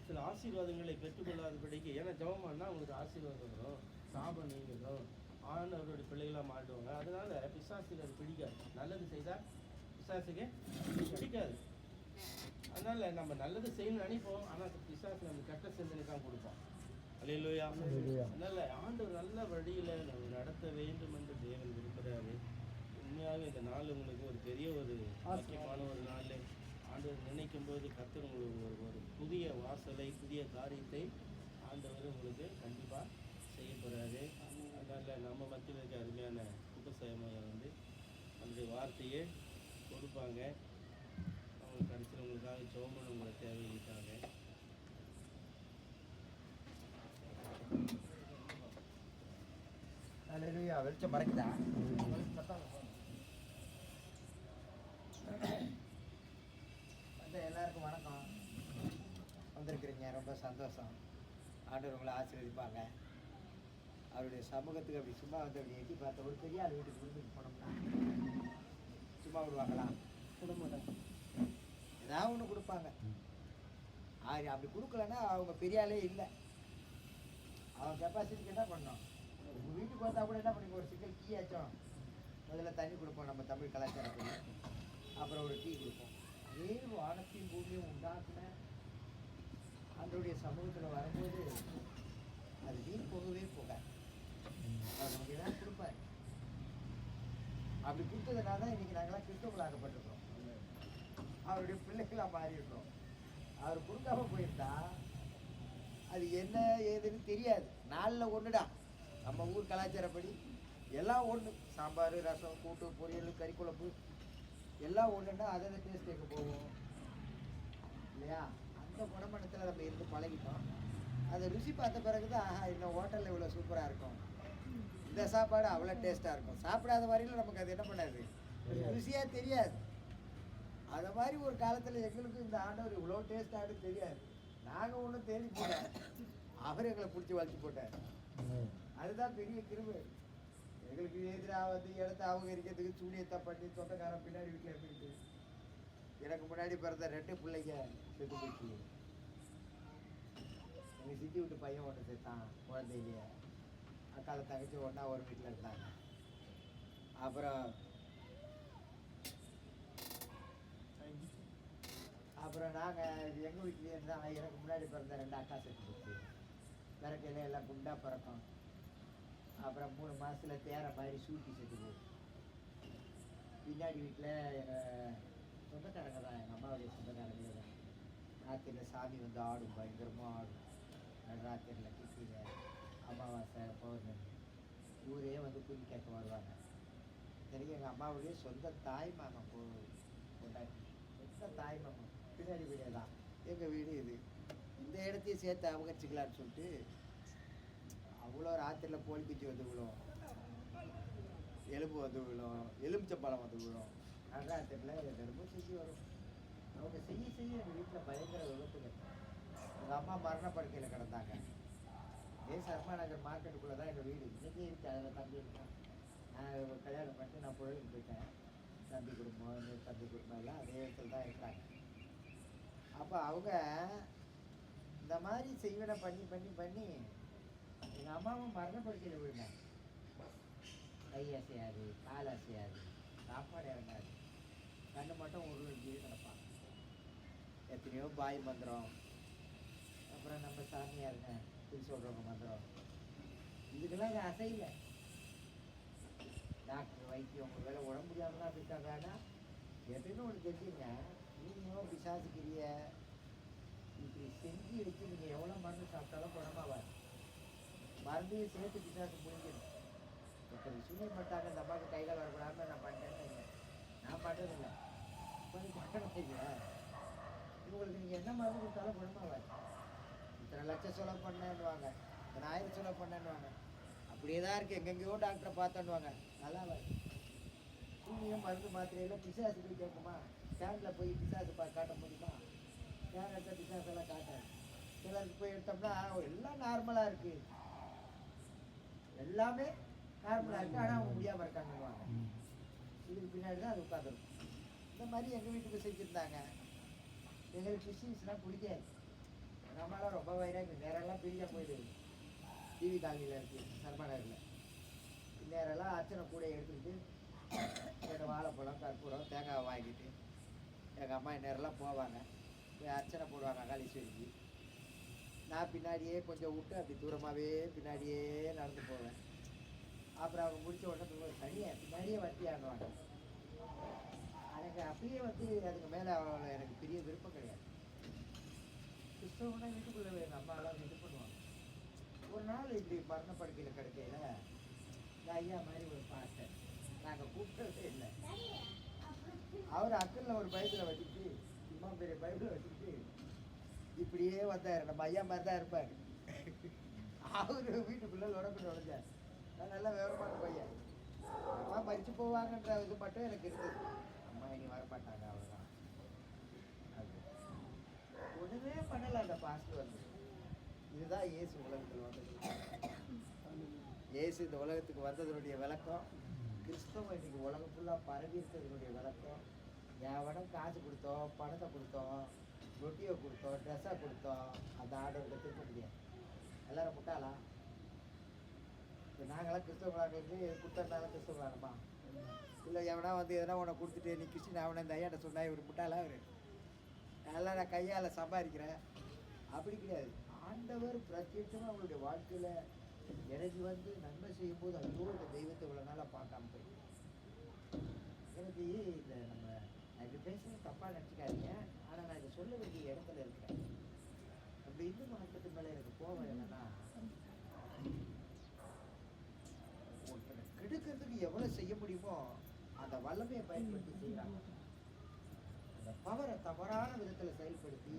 சில ஆசீர்வாதங்களை பெற்றுக்கொள்ளாதபடிக்கு, ஏன்னா ஜெபமானா அவங்களுக்கு ஆசீர்வாதம் வரும், சாபம் நீங்களும் ஆண்டவருடைய பிள்ளைகளாக மாட்டுவாங்க. அதனால பிசாசுக்கு அது பிடிக்காது. நல்லது செய்தால் பிசாசுக்கு பிடிக்காது. அதனால நம்ம நல்லது செய்யணும்னு நினைப்போம், ஆனால் பிசாசு நம்ம கெட்ட சிந்தனை தான் கொடுப்போம். அல்லேலூயா. அதனால ஆண்டவர் நல்ல வழியில் நம்ம நடத்த வேண்டும் என்று தேவன் விரும்புகிறாரு. உண்மையாக இந்த நாள் உங்களுக்கு ஒரு பெரிய ஒரு முக்கியமான ஒரு நாள். ஆண்டவர் நினைக்கும் போது கர்த்தர் உங்களுக்கு ஒரு புதிய வாசலை, புதிய காரியத்தை ஆண்டவர் உங்களுக்கு கண்டிப்பாக செய்ய போகிறாரு. அதனால் நம்ம மத்தியில் இருக்க அருமையான குப்பசயமாக வந்து அந்த வார்த்தையை கொடுப்பாங்க. அவங்களுக்கு கடைசியில் உங்களுக்காக ஜெபம் உங்களை தேவைக்காக. வெளிச்சம் மறைக்குதா? எல்லாருக்கும் வணக்கம். வந்திருக்கிறீங்க, ரொம்ப சந்தோஷம். ஆண்டவர் உங்களை ஆசீர்வதிப்பாங்க. அவருடைய சமூகத்துக்கு அப்படி சும்மா வந்து அப்படி எட்டி பார்த்த ஒரு பெரிய ஆள் வீட்டுக்கு விருந்துக்கு போனோம்னா சும்மா விடுவாங்களா? குடும்பம் ஏதாவது ஒன்று கொடுப்பாங்க. அப்படி கொடுக்கலன்னா அவங்க பெரிய ஆளே இல்லை. அவங்க கெப்பாசிட்டிக்கு என்ன பண்ணோம்? உங்கள் வீட்டுக்கு வந்தால் கூட என்ன பண்ணி ஒரு சிக்கல் டீ ஆச்சும் முதல்ல தண்ணி கொடுப்போம், நம்ம தமிழ் கலாச்சாரத்தில். அப்புறம் ஒரு டீ கொடுப்போம். அதே வானத்தையும் பூமியும் உண்டாக்குன அதனுடைய சமூகத்தில் வரும்போது அது வீண் போகவே போகாது. அவர் நமக்கு ஏதாவது கொடுப்பாரு. அப்படி கொடுத்ததுனால தான் இன்றைக்கி நாங்களாம் கிறிஸ்தவர்களாகப்பட்டிருக்கோம், அவருடைய பிள்ளைகளாக மாறிடுறோம். அவர் கொடுக்காம போயிருந்தா அது என்ன ஏதுன்னு தெரியாது. நாளில் ஒன்றுடா, நம்ம ஊர் கலாச்சாரப்படி எல்லாம் ஒன்று. சாம்பார், ரசம், கூட்டு, பொரியல், கறி குழம்பு எல்லாம் ஒன்றுன்னா அதை டேஸ்ட் கேட்க போவோம் இல்லையா? அந்த குணமனத்தில் நம்ம இருந்து பழகிட்டோம். அதை ருசி பார்த்த பிறகு தான் ஆஹா, இன்னும் ஹோட்டலில் இவ்வளோ சூப்பராக இருக்கும், இந்த சாப்பாடு அவ்வளோ டேஸ்ட்டாக இருக்கும். சாப்பிடாத வரையிலும் நமக்கு அது என்ன பண்ணாது, ருசியாக தெரியாது. அதை மாதிரி ஒரு காலத்தில் எங்களுக்கு இந்த ஆண்டவர் இவ்வளோ டேஸ்ட்டாக தெரியாது. நாங்கள் ஒன்றும் தேடி போல, அவர் எங்களை பிடிச்சி வளர்ச்சி போட்டார். அதுதான் பெரிய கிருபை. எங்களுக்கு எதிராக வந்து இடத்த அபகரிக்கிறதுக்கு சூனியத்தை பண்ணி சொந்தக்காரன் பின்னாடி வீட்டில் இருந்துக்கிட்டு எனக்கு முன்னாடி பிறந்த 2 பிள்ளைங்க செத்து போயிடுச்சு. எங்கள் சித்தி விட்டு பையன் ஒன்று செத்தான் குழந்தையிலேயே. அக்கால தங்கச்சி ஒன்றா ஒரு வீட்டில் இருந்தாங்க. அப்புறம் நாங்கள் எங்கள் வீட்லேயே இருந்தால் எனக்கு முன்னாடி பிறந்த 2 அக்கா செத்து போச்சு. பிறக்கையில் எல்லாம் குண்டாக பிறக்கும். அப்புறம் 3 மாதத்தில் தேர மாதிரி சூட்டி செத்து போச்சு. பின்னாடி வீட்டில் எங்கள் சொந்தக்காரங்க தான், எங்கள் அம்மாவுடைய சொந்தக்காரங்களே தான். ராத்திரியில் சாமி வந்து ஆடும், பயங்கரமாக ஆடும். நடுராத்திரியில் கிட்டியில் அமாவாசை, பௌர்ணமி ஊரே வந்து குறி கேட்க வருவாங்க. எனக்கு எங்கள் அம்மாவுடைய சொந்த தாய் மாமன் கொண்டாடி, சொந்த தாய் மாமன் பின்னாடி வீடே தான். எங்கள் வீடு இது. இந்த இடத்தையும் சேர்த்து அபகரிச்சிக்கலான்னு சொல்லிட்டு அவ்வளோ ராத்திரியில் போலி குச்சி வந்து விழும், எலும்பு வந்து விழும், எலுமிச்சம்பழம் வந்து விழும். நடுராத்திரியில் ரொம்ப செஞ்சு வரும். அவங்க செய்ய செய்ய எங்கள் வீட்டில் பயங்கர விபத்துங்க. எங்கள் அம்மா மரண படுக்கையில் கிடந்தாங்க. சர்மா நகர் மார்க்கெட்டுக்குள்ளே தான் எங்கள் வீடு இன்றைக்கி இருக்குது. அதில் தம்பி இருக்கான். நான் கல்யாணம் பண்ணிட்டு நான் பொழுதுக்கு போயிட்டேன். தம்பி குடும்பம், இன்னொரு தம்பி குடும்பம் எல்லாம் அதே இடத்துல தான் இருக்கிறாங்க. அப்போ அவங்க இந்த மாதிரி செய்வனை பண்ணி பண்ணி பண்ணி எங்கள் அம்மாவும் மரணப்படுக்கையில் விழுந்தாங்க. கை அசையாது, கால் அசையாது, சாப்பாடு இறங்காது, கண்ணு மட்டும் உருளைக்கு கிடப்பாங்க. எத்தனையோ பாய் மந்திரம், அப்புறம் நம்ம சாமியாருங்க இது சொல்கிறவங்க மந்திரம், இதுக்கெல்லாம் இது அசையில. டாக்டர் வைத்தியம் உங்கள் வேலை உடம்பு முடியாமல் தான் இருக்காங்கன்னா எப்பயுமே ஒன்று தெரிஞ்சுங்க, நீங்களும் பிசாசுக்கிறிய இப்படி செஞ்சு வச்சு நீங்கள் எவ்வளோ மருந்து சாப்பிட்டாலும் குணமாவாது. மருந்தையும் சேர்த்து பிசாசு புரிஞ்சிடும். ஒருத்தர் சூனியம் பண்ணிட்டாங்க, இந்த அம்மாவுக்கு கைகால் வரக்கூடாமல் நான் பண்ணேன்னு இல்லை, நான் பண்ணுறதில்லை, கொஞ்சம் பண்ணணும் இல்லை. இவங்களுக்கு நீங்கள் என்ன மருந்து கொடுத்தாலும் குணமாவாது. இத்தனை லட்சம் செலவு பண்ணேன்னுவாங்க, இத்தனை ஆயிரம் செலவு பண்ணேன்னுவாங்க, அப்படியே தான் இருக்குது. எங்கெங்கேயோ டாக்டரை பார்த்தேன்னுவாங்க, நல்லா சூனியம் மருந்து மாத்திரையில் பிசாசு போய் கேட்குமா? ஸ்கேனில் போய் பிசாசு காட்ட முடியுமா? ஸ்கேன் எடுத்த பிசாசெல்லாம் காட்டாது. சிலருக்கு போய் எடுத்தோம்னா எல்லாம் நார்மலாக இருக்குது, எல்லாமே நார்மலாக இருக்குது, ஆனால் அவங்க முடியாமல் இருக்காங்கன்னுவாங்க. இதுக்கு பின்னாடி தான் அது உட்காந்துருக்கும். இந்த மாதிரி எங்கள் வீட்டுக்கு செஞ்சுருந்தாங்க. எங்களுக்கு கிறிஸ்டின்ஸ்லாம் பிடிக்காது. நம்மளாம் ரொம்ப வயிறாக நேரெல்லாம் பிரியாக போயிடுது. டிவி காலனியில் இருக்குது சர்மாநகரில். நேரெல்லாம் அர்ச்சனை கூட எடுத்துக்கிட்டு ரெண்டு வாழைப்பழம், கற்பூரம், தேங்காய் வாங்கிட்டு எங்கள் அம்மா நேரெல்லாம் போவாங்க, போய் அர்ச்சனை போடுவாங்க காளீஸ்வரிக்கு. நான் பின்னாடியே கொஞ்சம் விட்டு அப்படி தூரமாகவே பின்னாடியே நடந்து போவேன். அப்புறம் அவங்க முடித்த உடனே தனியாக பின்னாடியே வட்டி ஆடுவாங்க. எனக்கு அப்படியே அதுக்கு மேலே அவ்வளோ எனக்கு பெரிய விருப்பம் கிடையாது. கிறிஸ்தவனா வீட்டுக்குள்ளே எங்கள் அம்மாலாம் இது பண்ணுவாங்க. ஒரு நாள் இப்படி மரணப்படுக்கையில் கிடைக்கையில் இந்த ஐயா மாதிரி ஒரு பாஸ்டர், நாங்கள் கூப்பிட்டதே இல்லை, அவர் அக்கல்ல ஒரு பைபிளை வச்சுட்டு, சும்மா பெரிய பைபிளை வச்சுக்கிட்டு இப்படியே வந்தார். நம்ம ஐயா மாதிரி தான் இருப்பார். அவர் வீட்டுக்குள்ளே நுழைஞ்சார். நான் நல்லா விவரமான பையன். அம்மா மறித்து போவாங்கன்ற இது மட்டும் எனக்கு இருந்தது. அம்மா இனி வரமாட்டாங்க, அவ்வளோதான். அது ஒன்றுமே பண்ணலை அந்த பாஸ்டர் இதுதான் இயேசு உலகத்தில் வந்தது. இயேசு இந்த உலகத்துக்கு வந்ததனுடைய விளக்கம், கிறிஸ்தவம் இன்னைக்கு உலகம் ஃபுல்லாக பரவி இருக்கிறதுனுடைய விளக்கம். எவனும் காசு கொடுத்தோம், பணத்தை கொடுத்தோம், ரொட்டியை கொடுத்தோம், ட்ரெஸ்ஸை கொடுத்தோம், அந்த ஆர்டர்கிட்ட திருப்ப முடியாது. எல்லோரும் முட்டாளா? இப்போ நாங்களாம் கிறிஸ்தவங்களாக இருந்து கொடுத்தனால கிறிஸ்தவங்களாகமா? இல்லை எவனா எதனா உன்னை கொடுத்துட்டு நீ கிறிஸ்டின் அவனை இந்த ஐயாட்ட சொன்னா இவர் முட்டாளா? அவர் நல்லா நான் கையால் சம்பாதிக்கிறேன் அப்படி கிடையாது. ஆண்டவர் பிரத்யேகமாக அவங்களுடைய வாழ்க்கையில் எனக்கு நன்மை செய்யும்போது ஐயோ இந்த தெய்வத்தை இவ்வளோ நாளாக பார்க்காம போய் எனக்கு இந்த நம்ம எனக்கு பேசுறது தப்பாக நினச்சிக்காதீங்க, ஆனால் நான் இதை சொல்ல வேண்டிய இடத்துல இருக்கிறேன். அப்படி இந்து மாற்றத்து மேலே எனக்கு கோவம் என்னன்னா, ஒருத்தனை கெடுக்கிறதுக்கு எவ்வளோ செய்ய முடியுமோ அந்த வல்லமையை பயன்படுத்தி செய்கிறாங்க. அந்த பவரை தவறான விதத்தில் செயல்படுத்தி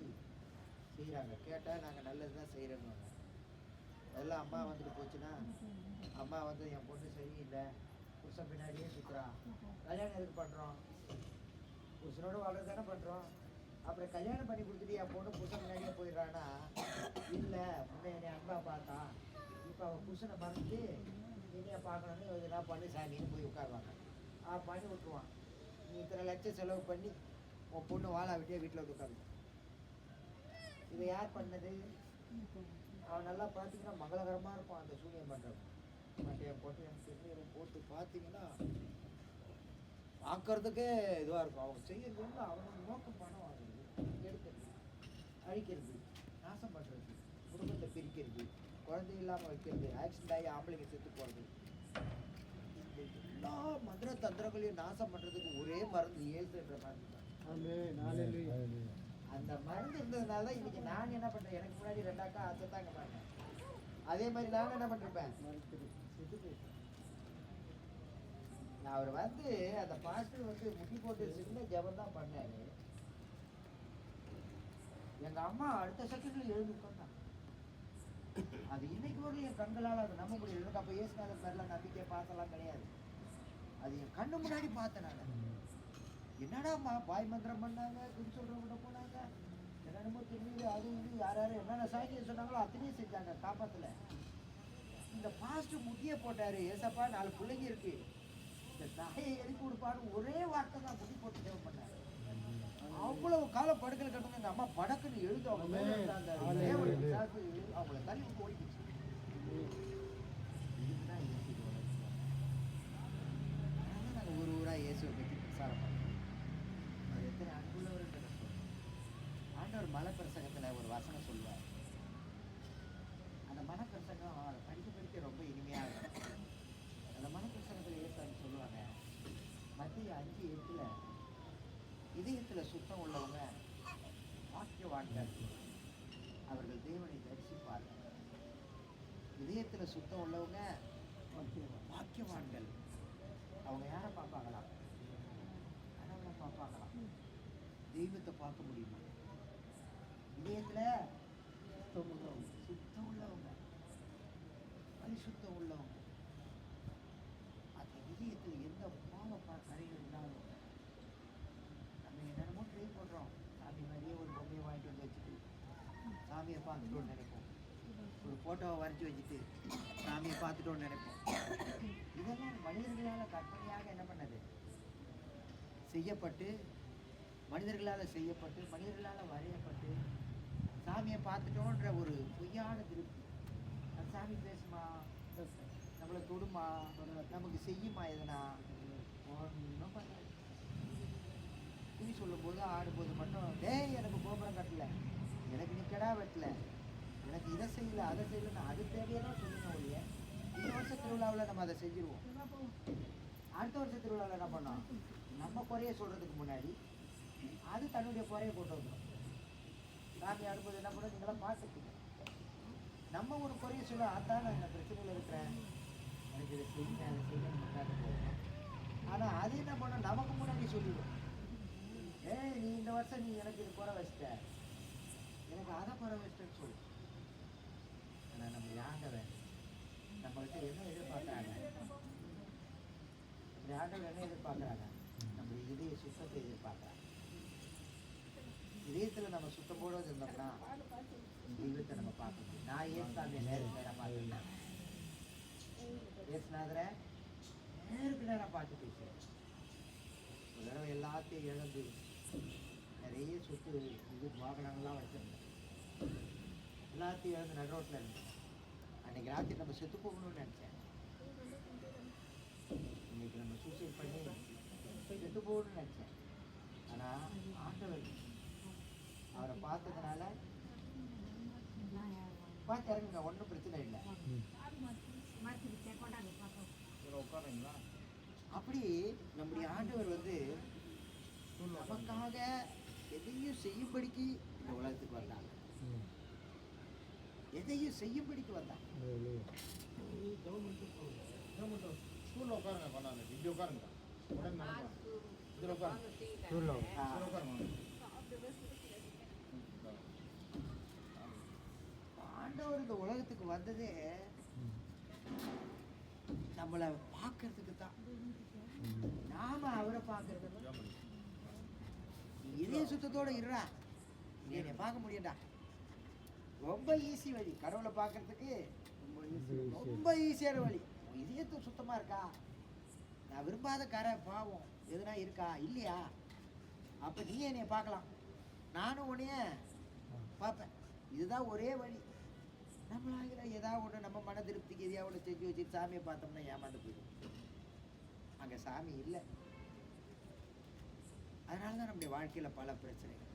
செய்கிறாங்க. கேட்டால் நாங்கள் நல்லது தான் செய்கிறோன்னு. அதெல்லாம் அம்மா வந்துட்டு போச்சுன்னா, அம்மா என் பொண்ணு சரியில்லை, புருஷன் பின்னாடியே சுற்றுறான், கல்யாணம் எதுக்கு பண்ணுறோம்? புருஷனோட வாழ்றது தானே பண்ணுறோம். அப்புறம் கல்யாணம் பண்ணி கொடுத்துட்டு என் பொண்ணு புருஷன் பின்னாடியே போயிடுறான்னா, இல்லை முன்னே என்னை அன்பா பார்த்தான், இப்போ அவன் புருஷனை மறந்துட்டு என்னைய பார்க்கணுன்னு எதுனா பண்ணி சாமின்னு போய் உட்காருவாங்க. பண்ணி விட்டுருவான். நீ இத்தனை லட்சம் செலவு பண்ணி உன் பொண்ணு வாழா விட்டியே வீட்டில் உட்காரு. இதை யார் பண்ணது? அவன் நல்லா பார்த்தீங்கன்னா மங்களகரமாக இருக்கும் அந்த சூனியம் பண்ணுறவன். மட்டையை போட்டு திருநீரை போட்டு பார்த்தீங்கன்னா பார்க்கறதுக்கே இதுவாக இருக்கும். அவங்க செய்யறது அவனுக்கு நோக்கம் பணம் வாங்குறது, எடுக்கிறது, அழிக்கிறது, நாசம் பண்ணுறது, குடும்பத்தை பிரிக்கிறது, குழந்தை இல்லாமல் வைக்கிறது, ஆக்சிடென்ட் ஆகி ஆம்பளைங்க செத்து போகிறது, எல்லா மந்திர தந்திரங்களையும் நாசம் பண்ணுறதுக்கு ஒரே மருந்து ஏசுன்ற மருந்து. அந்த மருந்து இருந்ததுனால தான் இன்னைக்கு நான் என்ன பண்ணுறேன், எனக்கு முன்னாடி 2 அக்கா அதை தாங்க மாட்டேன். அதே மாதிரி நான் என்ன பண்ணிருப்பேன், செத்து போயிருப்பேன். நான் அவர் அந்த பாஸ்டர் முட்டி போட்டு சின்ன ஜபம் தான் பண்ணாரு. எங்க அம்மா அடுத்த செகண்ட்ல எழுந்து உட்கார்ந்தாங்க. அது இன்னைக்கு வரலும் என் கண்களால் அதை நம்ப முடியல. எனக்கு அப்ப இயேசுநாதர் பேர்ல நம்பிக்கை பாசெல்லாம் கிடையாது. அது என் கண்ணு முன்னாடி பார்த்தேன் நான். என்னடாம்மா பாய் மந்திரம் பண்ணாங்க, குறி சொல்றவங்க போனாங்க, என்னென்னமோ திரும்பி அது இது யார் யாரும் என்னென்ன சாக்கியம் சொன்னாங்களோ அத்தனையும் செஞ்சாங்க காப்பாத்துல. இந்த பாஸ்டர் முட்டியை போட்டாரு, ஏசப்பா 4 பிள்ளைங்க இருக்கு, இந்த தாயை எழுப்பி கொடுப்பான்னு ஒரே வார்த்தை தான் முட்டி போட்டு தேவை பண்ணாரு. அவ்வளவு காலம் படுக்கல கட்டணும். எங்க அம்மா படக்குன்னு எழுது அவங்க மேல இருந்த அந்த தேவனுடைய பிசாசு அவங்கள தள்ளி விட்டு ஓடிக்கிச்சு. இதுதான் இயேசுக்கு வளர்ச்சி. அதனால நாங்கள் ஒரு ஊரா இயேசுவை பற்றி பிரசாரம் பண்ணுறோம். அது எத்தனை அன்புள்ளவர்கிட்ட சொல்றோம். ஆண்டவர் மலை பிரசங்கத்தில் ஒரு வசனம் சொல்லுவார். அந்த மலை பிரசங்கம் அதை படிக்க படிக்க ரொம்ப இனிமையாக இருக்கும். அந்த மலை பிரசங்கத்தில் இயேசு சொல்லுவாங்க, மத்திய 5:8 இதயத்தில் சுத்தம் உள்ளவங்க வாக்கியவான்கள், அவர்கள் தேவனை தரிசிப்பார்கள். இதயத்தில் சுத்தம் உள்ளவங்க வாக்கியவான்கள், அவங்க யாரை பார்ப்பாங்களாம்? கடவுளை பார்ப்பாங்களாம். தெய்வத்தை பார்க்க முடியுமா? இதயத்தில் சுத்தம் உள்ளவங்க, பரிசுத்தம் உள்ளவங்க, அந்த இதயத்தில் எந்த பாவ கரைகள் இல்லாதவங்க. நம்ம என்னென்னமோ ட்ரை பண்ணுறோம். சாமி மாதிரியே ஒரு பொம்மையை வாங்கிட்டு வந்து வச்சுட்டு சாமியை பார்த்துட்டோன்னு நினைப்போம். ஒரு ஃபோட்டோவை வரைஞ்சி வச்சுட்டு சாமியை பார்த்துட்டோன்னு நினைப்போம். இதெல்லாம் மனிதர்களால் கற்பனையாக என்ன பண்ணது செய்யப்பட்டு, மனிதர்களால் செய்யப்பட்டு, மனிதர்களால் வரையப்பட்டு சாமியை பார்த்துட்டோன்ற ஒரு பொய்யான திருப்தி. அந்த சாமி பேசுமா, நம்மளை தொடுமா, நமக்கு செய்யுமா, எதுனா ஒன்றும் பண்ணாது. குறி சொல்லும்போது ஆடும்போது மட்டும், டேய் எனக்கு கோபுரம் கட்டல, எனக்கு நிற்கடா வெட்டல, எனக்கு இதை செய்யலை அதை செய்யலைன்னு அது தேவையெல்லாம் சொல்லுங்க ஒழிய, இந்த வருஷ திருவிழாவில் நம்ம அதை செஞ்சுருவோம். அடுத்த வருஷ திருவிழாவில் என்ன பண்ணோம்? நம்ம குறைய சொல்கிறதுக்கு முன்னாடி அது தன்னுடைய குறையை கொண்டு வந்துடும். சாமி ஆடும்போது என்ன பண்ணோம்? நீங்களாம் பார்த்துருக்கீங்க. நம்ம ஒரு குறைய சொல்ல, அதான் நான் இந்த பிரச்சனையில் இருக்கிறேன், எனக்கு இதை செய்யுங்க அதை செய்யணும்னு போகணும். ஆனால் அது என்ன பண்ணோம்? நமக்கு முன்னாடி சொல்லிடும், ஏய் நீ இந்த வருஷம் நீ எனக்கு இது குறை வச்சிட்ட, எனக்கு அதை குறை வச்சிட்டேன்னு சொல்லு. ஆனால் நம்ம ஆண்டவன் நம்மள்கிட்ட என்ன எதிர்பார்க்குறாங்க? நம்ம ஆண்டவன் என்ன எதிர்பார்க்குறாங்க? நம்ம இதய சுத்தத்தை எதிர்பார்க்குறாங்க. இதயத்தில் நம்ம சுத்தமோடு இருந்தோம்னா தெய்வத்தை நம்ம பார்க்க முடியும். நான் ஏசுநாதரை நேருக்கு நேரம் பார்த்துருந்தேன். ஏசுநாதரை நேருக்கு நேரம் பார்த்து பேசுகிறேன். ஒரு தடவை எல்லாத்தையும் இழந்து நிறைய சொத்து இது வாகனங்கள்லாம் வச்சுருந்தேன். எல்லாத்தையும் இழந்து நடு ரோட்டில் இருந்தேன். அன்றைக்கி ராத்திரி நம்ம செத்து போகணும்னு நினச்சேன். இன்னைக்கு நம்ம சூசைட் பண்ணி செத்து போகணும்னு நினச்சேன். ஆனால் ஆண்டவர் அவரை பார்த்ததுனால பார்த்து இறங்குங்க, ஒன்றும் பிரச்சனை இல்லை. அப்படி நம்முடைய ஆண்டவர் வந்து நமக்காக எதையும் செய்யும்படிக்கு இந்த உலகத்துக்கு வந்தாங்க. எதையும் செய்யும்படிக்கு வந்தாங்க. ஸ்கூல்ல உட்காருங்க, பண்ணாங்க இப்படி உட்காருங்க, உடனே இதில் உட்காருங்க. ஆண்டவர் இந்த உலகத்துக்கு வந்ததே நம்மளை பார்க்கறதுக்கு தான். நாம அவரை பார்க்கறது. இதே சுத்தத்தோட இருடா, நீ என்னை பார்க்க முடியடா. ரொம்ப ஈஸி வழி கடவுளை பார்க்கறதுக்கு, ரொம்ப ஈஸியான வழி. இதயத்தை சுத்தமா இருக்கா? நான் விரும்பாத கரை பாவம் எதுனா இருக்கா இல்லையா? அப்ப நீ என்னைய பார்க்கலாம், நானும் உன்னைய பார்ப்பேன். இதுதான் ஒரே வழி. நம்மளாகிற ஏதாவது ஒன்று நம்ம மன திருப்திக்கு எதையா ஒன்று செஞ்சு வச்சுட்டு சாமியை பார்த்தோம்னா ஏமாந்து போயிடும். அங்கே சாமி இல்லை. அதனால தான் நம்முடைய வாழ்க்கையில் பல பிரச்சனைகள்.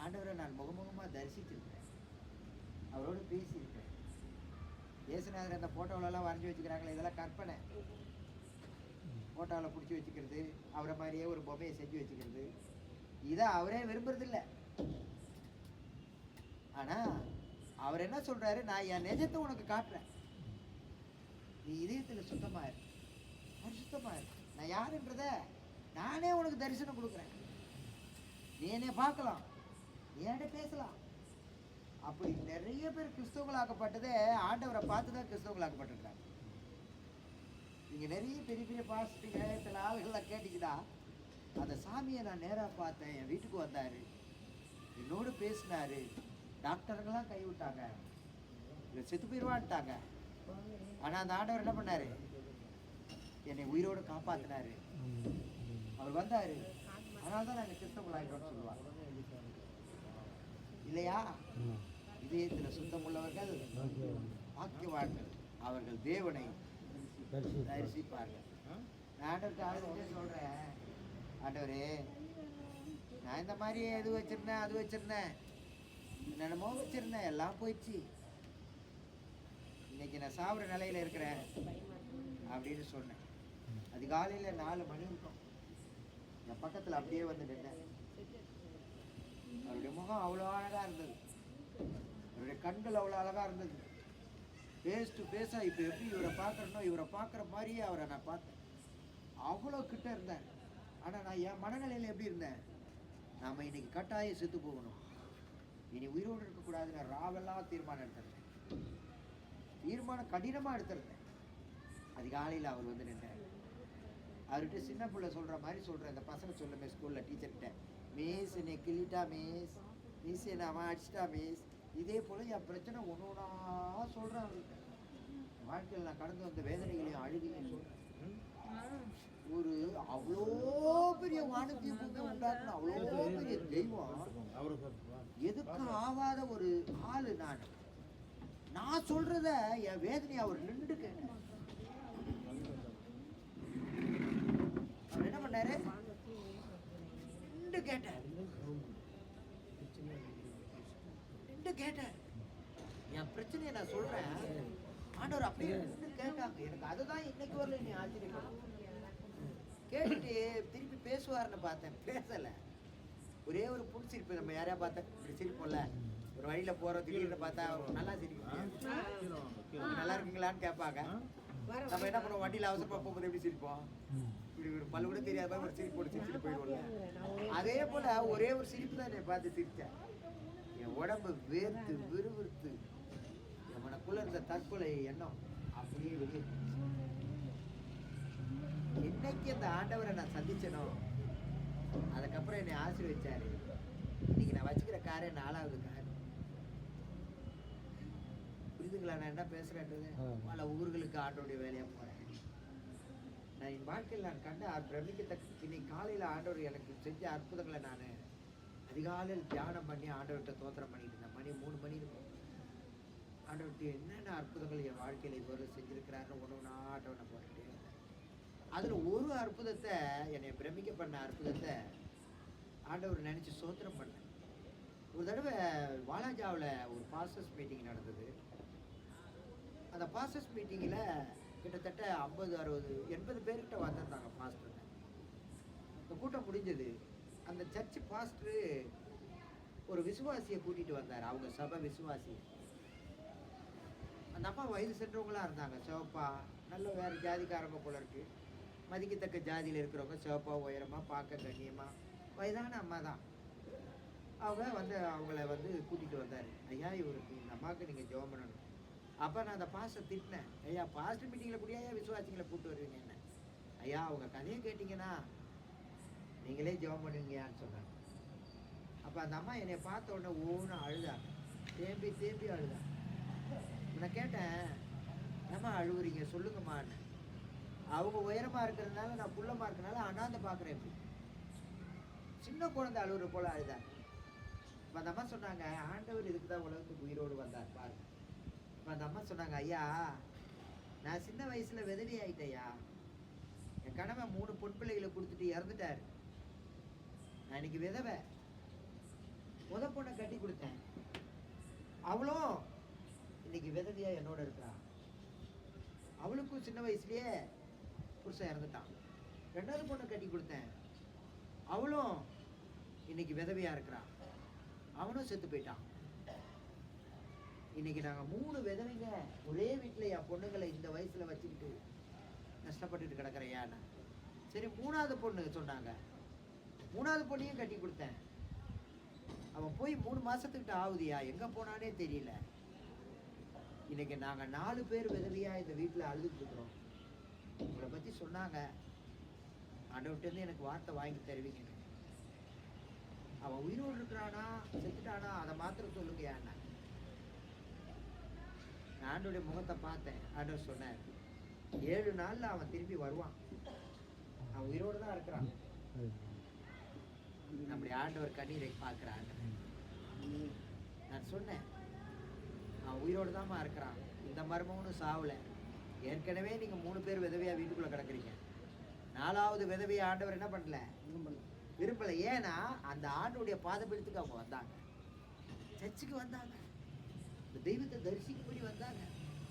ஆண்டவரை நான் முகமுகமாக தரிசித்திருக்கிறேன், அவரோடு பேசியிருக்கிறேன். இயேசுநாதர் அந்த ஃபோட்டோவிலலாம் வரைஞ்சி வச்சுக்கிறாங்களே, இதெல்லாம் கற்பனை. ஃபோட்டோவில் பிடிச்சி வச்சுக்கிறது, அவரை மாதிரியே ஒரு பொம்மையை செஞ்சு வச்சுக்கிறது, இதை அவரே விரும்புறதில்லை. ஆனால் அவர் என்ன சொல்கிறாரு? நான் என் நிஜத்தை உனக்கு காட்டுறேன், நீ இதயத்தில் சுத்தமாக இரு, பரிசுத்தமாக இரு, நான் யாருன்றத நானே உனக்கு தரிசனம் கொடுக்குறேன், நீ என்னை பார்க்கலாம். ஏன்ட பேசலாம். அப்படி நிறைய பேர் கிறிஸ்தவங்களாக்கப்பட்டதே ஆண்டவரை பார்த்து தான் கிறிஸ்தவங்களாக்கப்பட்டிருக்காங்க. நீங்க நிறைய பெரிய பெரிய பாஸ்ட்டுங்க சில ஆளுகள்லாம் கேட்டீங்கன்னா, அந்த சாமியை நான் நேராக பார்த்தேன், என் வீட்டுக்கு வந்தாரு, என்னோடு பேசினாரு, டாக்டருங்கெல்லாம் கைவிட்டாங்க, இல்லை செத்து போயிடுவான்ட்டாங்க, ஆனால் அந்த ஆண்டவர் என்ன பண்ணாரு, என்னை உயிரோடு காப்பாத்தினாரு, அவர் வந்தாரு, அதனால தான் நாங்கள் கிறிஸ்தவங்களாகிறோம்னு சொல்லுவாங்க இல்லையா? இதயத்தில் சுத்தம் உள்ளவர்கள் பாக்கியவான்கள், அவர்கள் தேவனை தரிசிப்பார்கள். நான் ஆண்டவர்கிட்ட ஆளுகிட்டே சொல்றேன், ஆண்டவரே நான் இந்த மாதிரி எது வச்சிருந்தேன் அது வச்சிருந்தேன் என்னென்னமோ வச்சிருந்தேன், எல்லாம் போயிடுச்சு, இன்னைக்கு நான் சாப்பிட்ற நிலையில இருக்கிறேன் அப்படின்னு சொன்னேன். அதிகாலையில் 4 மணி இருக்கும், என் பக்கத்தில் அப்படியே வந்து நின்னேன். அவருடைய முகம் அவ்வளோ அழகாக இருந்தது, அவருடைய கண்கள் அவ்வளோ அழகாக இருந்தது. ஃபேஸ் டு ஃபேஸாக இப்போ எப்படி இவரை பார்க்குறனோ இவரை பார்க்குற மாதிரியே அவரை நான் பார்த்தேன். அவ்வளோ கிட்ட இருந்தேன். ஆனால் நான் என் மனநிலையில் எப்படி இருந்தேன், நாம் இன்னைக்கு கட்டாயம் செத்து போகணும், இனி உயிரோடு இருக்கக்கூடாதுன்னு ராவெல்லாம் தீர்மானம் எடுத்திருந்தேன். தீர்மானம் கடினமாக எடுத்திருந்தேன். அதிகாலையில் அவர் வந்து நின்றார். அவர்கிட்ட சின்ன பிள்ளை சொல்கிற மாதிரி சொல்கிறேன், இந்த பசங்க சொல்லுமே ஸ்கூலில் டீச்சர்கிட்ட, மிஸ் என்னை கிள்ளிட்டா மிஸ், மிஸ் என்னை அவன் அடிச்சிட்டா மிஸ். இதே போல் என் பிரச்சனை ஒன்று ஒன்றா சொல்கிறேன் அவர்கிட்ட. வாழ்க்கையில் நான் கடந்து வந்த வேதனைகளையும் அழுகையும் சொல்கிறேன். ஒரு அவ்வளோ பெரிய வானத்தையும் பூமி உண்டாக்குன அவ்வளோ பெரிய தெய்வம் எதுக்கு ஆவாத ஒரு ஆளு நான் சொல்றத என் வேதனையை அவர் நின்று கேட்டார். அவர் என்ன பண்ணாரு, நின்று கேட்டார், நின்று கேட்டார். என் பிரச்சனையை நான் சொல்றேன், ஆண்டவர் அப்படியே நின்று கேட்டாங்க. எனக்கு அதுதான் இன்னைக்கு வரல நீ ஆச்சரியப்படும். கேட்டுட்டு திருப்பி பேசுவார்னு பார்த்தேன், பேசலை. ஒரே ஒரு புடிச்சிருப்பு. நம்ம யாரையா பார்த்தா இப்படி சிரிப்போம்ல, ஒரு வழியில் போகிறோம், திடீர்னு பார்த்தா நல்லா சிரிக்கும், நல்லா இருக்கீங்களான்னு கேட்பாங்க. நம்ம என்ன பண்ணுவோம், வண்டியில் அவசரமாக போகும்போது எப்படி சிரிப்போம், இப்படி ஒரு பல்லு கூட தெரியாத ஒரு சிரிப்பு போட்டு சிரிச்சுட்டு போயிடுவோம்ல. அதே போல் ஒரே ஒரு சிரிப்பு தான் என்னை பார்த்து சிரித்தேன். என் உடம்பு வேர்த்து விறுவிறுத்து எனக்குள்ள இருந்த தற்கொலை எண்ணம் அப்படியே வெளியே. இன்னைக்கு அந்த ஆண்டவரை நான் சந்திச்சனோ, அதுக்கப்புறம் என்னை ஆசீர்வதிச்சாரு. இன்னைக்கு நான் வச்சுக்கிற காரே 4வது கார். புரியுதுங்களா நான் என்ன பேசுறேன்றது? பல ஊர்களுக்கு ஆண்டோடைய வேலையா போறேன். நான் என் வாழ்க்கையில் நான் கண்ட பிரமிக்கத்தக்க இன்னைக்கு காலையில் ஆண்டவர் எனக்கு செஞ்ச அற்புதங்களை நான் அதிகாலையில் தியானம் பண்ணி ஆண்டவர்கிட்ட தோத்திரம் பண்ணிட்டு இருந்தேன். மணி 3 மணி இருக்கும். ஆண்டவர்கிட்ட என்னென்ன அற்புதங்கள் என் வாழ்க்கையில் இவ்வளோ செஞ்சிருக்கிறாருன்னு ஒன்று ஆண்டவனை போட்டுட்டே இருந்தேன். அதில் ஒரு அற்புதத்தை, என்னை பிரமிக்க பண்ண அற்புதத்தை ஆண்டவர் நினச்சி சோத்திரம் பண்ணேன். ஒரு தடவை வாலாஜாவில் ஒரு பாஸ்டர்ஸ் மீட்டிங் நடந்தது. அந்த பாஸ்டர்ஸ் மீட்டிங்கில் கிட்டத்தட்ட 50, 60, 80 பேர்கிட்ட வந்திருந்தாங்க பாஸ்டர். இந்த கூட்டம் முடிஞ்சது. அந்த சர்ச் பாஸ்டரு ஒரு விசுவாசியை கூட்டிகிட்டு வந்தார், அவங்க சபை விசுவாசியை. அந்த அப்பா வயது சென்றவங்களாக இருந்தாங்க, சிவப்பா, நல்ல வேறு ஜாதிக்காரங்க போல இருக்கு, மதிக்கத்தக்க ஜாதியில் இருக்கிறவங்க, சிவப்பா, உயரமாக, பார்க்க கண்ணியமாக, வயதான அம்மா தான். அவங்க அவங்கள கூட்டிகிட்டு வந்தார். ஐயா இவருக்கு இந்த அம்மாவுக்கு நீங்கள் ஜெபம் பண்ணணும். அப்போ நான் அந்த பாஸ்டர் திட்டினேன், ஐயா பாஸ்டர் மீட்டிங்கில் கூடிய விசுவாசிங்களை கூப்பிட்டு வருவீங்க என்ன? ஐயா அவங்க கதையை கேட்டிங்கன்னா நீங்களே ஜெபம் பண்ணுவீங்கன்னு சொன்னாங்க. அப்போ அந்த அம்மா என்னை பார்த்த உடனே ஒவ்வொன்று அழுதாங்க, தேம்பி தேம்பி அழுதாங்க. நான் கேட்டேன், ஏம்மா அழுவுறீங்க சொல்லுங்கம்மான்னு. அவங்க உயரமாக இருக்கிறதுனால நான் குள்ளமாக இருக்கிறதுனால அண்ணாந்து பார்க்குறேன். எப்படி சின்ன குழந்தை அழுவுற போல் அழுதாங்க. இப்போ அந்த அம்மா சொன்னாங்க, ஆண்டவர் இதுக்கு தான் உலகத்துக்கு உயிரோடு வந்தார் பாருங்க. இப்போ அந்த அம்மா சொன்னாங்க, ஐயா நான் சின்ன வயசில் விதவி ஆகிட்டேயா, என் கணவன் 3 பொன் பிள்ளைகளை கொடுத்துட்டு இறந்துட்டார். நான் இன்னைக்கு விதவை. முத பொண்ணை கட்டி கொடுத்தேன், அவளும் இன்னைக்கு விதவியா என்னோட இருக்கிறா. அவளுக்கும் சின்ன வயசுலயே புருஷன் இறந்துட்டான். 2வது பொண்ணை கட்டி கொடுத்தேன், அவளும் இன்னைக்கு விதவியா இருக்கிறான், அவனும் செத்து போயிட்டான். இன்னைக்கு நாங்கள் 3 விதவைங்க ஒரே வீட்டில் என் பொண்ணுங்களை இந்த வயசுல வச்சுக்கிட்டு கஷ்டப்பட்டுட்டு கிடக்குறையான்னு. சரி 3வது பொண்ணு சொன்னாங்க, 3வது பொண்ணையும் கட்டி கொடுத்தேன், அவன் போய் 3 மாசத்துக்கிட்ட ஆகுதியா, எங்க போனானே தெரியல. இன்னைக்கு நாங்க 4 பேர் விதவியா இந்த வீட்டுல அழுதுட்டு இருக்கிறோம். உங்களை பத்தி சொன்னாங்க, ஆண்டவர்கிட்ட இருந்து எனக்கு வார்த்தை வாங்கி தருவீங்க. அவன் உயிரோடு இருக்கிறானா செத்துட்டானா அதை மாத்திரம் சொல்லுங்க. நான் ஆண்டோடைய முகத்தை பார்த்தேன். ஆண்டவர் சொன்னார், 7 நாள்ல அவன் திரும்பி வருவான். அவன் உயிரோடு தான் இருக்கிறான். நம்முடைய ஆண்டவர் கண்ணீரை பார்க்கிறான். நான் சொன்னேன், அவன் உயிரோடு தான்மா இருக்கிறான். இந்த மர்மமும் சாவல. ஏற்கனவே நீங்க 3 பேர் விதவையா வீட்டுக்குள்ள கிடக்குறீங்க. 4வது விதவையா ஆண்டவர் என்ன பண்ணல, விரும்பல. ஏன்னா அந்த ஆண்டுடைய பாதபீடத்துக்கு அவங்க வந்தாங்க, சர்ச்சுக்கு வந்தாங்க, இந்த தெய்வத்தை தரிசிக்கும்படி வந்தாங்க,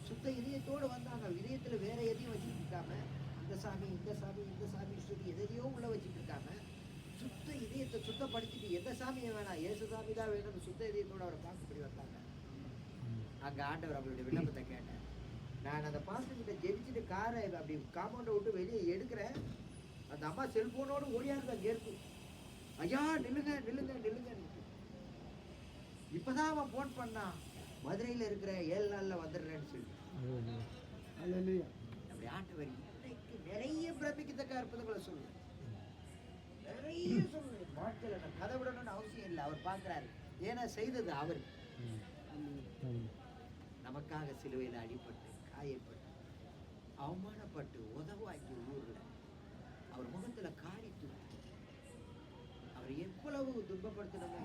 சுத்த இதயத்தோடு வந்தாங்க. இதயத்துல வேற எதையும் வச்சுட்டு இருக்காம, அந்த சாமி இந்த சாமி இந்த சாமி சொல்லி எதையோ உள்ள வச்சுட்டு இருக்காம, சுத்த இதயத்தை சுத்தப்படுத்திட்டு எந்த சாமியை வேணாம், இயேசு சாமி தான் வேணும், சுத்த இதயத்தோடு அவரை பார்க்கப்படி வந்தாங்க. அங்க ஆண்டவர் அவருடைய விண்ணப்பத்தை கேட்டேன். நான் அந்த பாஸ்டர்கிட்ட ஜெபிச்சுட்டு காரை அப்படி காம்பவுண்டை விட்டு வெளியே எடுக்கிறேன். அந்த அம்மா செல்போனோடு ஓடியாருங்க அங்கே இருக்கு. ஐயா நில்லுங்க நில்லுங்க நில்லுங்க. இப்பதான் அவன் போன் பண்ணான், மதுரையில இருக்கிற 7 நாள்ல வந்துடுறேன்னு சொல்லி. அப்படி ஆண்டவர் இன்னைக்கு நிறைய பிரமிக்கத்தக்க அற்புதங்களை சொல்லுவேன், நிறைய சொல்லுவேன். வாழ்க்கையில நான் கதை விடணும்னு அவசியம் இல்லை, அவர் பார்க்கிறாரு. ஏன்னா செய்தது அவர். நமக்காக சிலுவையில் அடிபட்டு காயப்பட்டு அவமானப்பட்டு உதவாக்கி ஊர்ல அவர் முகத்துல காரி தூக்கி அவர் எவ்வளவு துன்பப்படுத்தணுமோ,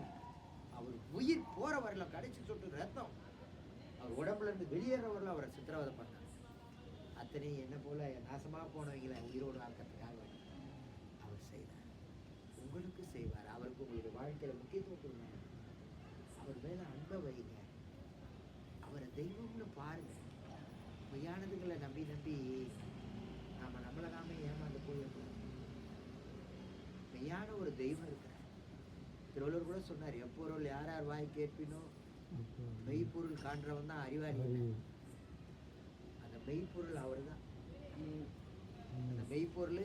அவர் உயிர் போற வரல, கடைசி சொட்டு ரத்தம் அவர் உடம்புல இருந்து வெளியேற வரல அவரை சித்திரவதை பண்ணார். அத்தனை என்ன போல நாசமா போனவங்களை உயிரோடு ஆக்கிறதுக்காக அவர் செய்தார். உங்களுக்கு செய்வார். அவருக்கு உங்களுடைய வாழ்க்கையில முக்கியத்துவம் கொடுங்க. அவர் மேல அன்பை வைங்க. அவரை தெய்வம்னு பாருங்க. பொய்யானதுகளை நம்பி நம்பி நாம நம்மளை நாம ஏமாந்து போயிருக்கோம். மெய்யான ஒரு தெய்வம் இருக்கிறார். திருவள்ளுவர் கூட சொன்னார், எப்பொருள் யார் யார் வாய் கேட்பினோ மெய்ப்பொருள் காண்றவன் தான் அறிவாளி. அந்த மெய்ப்பொருள் அவரு தான். அந்த மெய்ப்பொருள்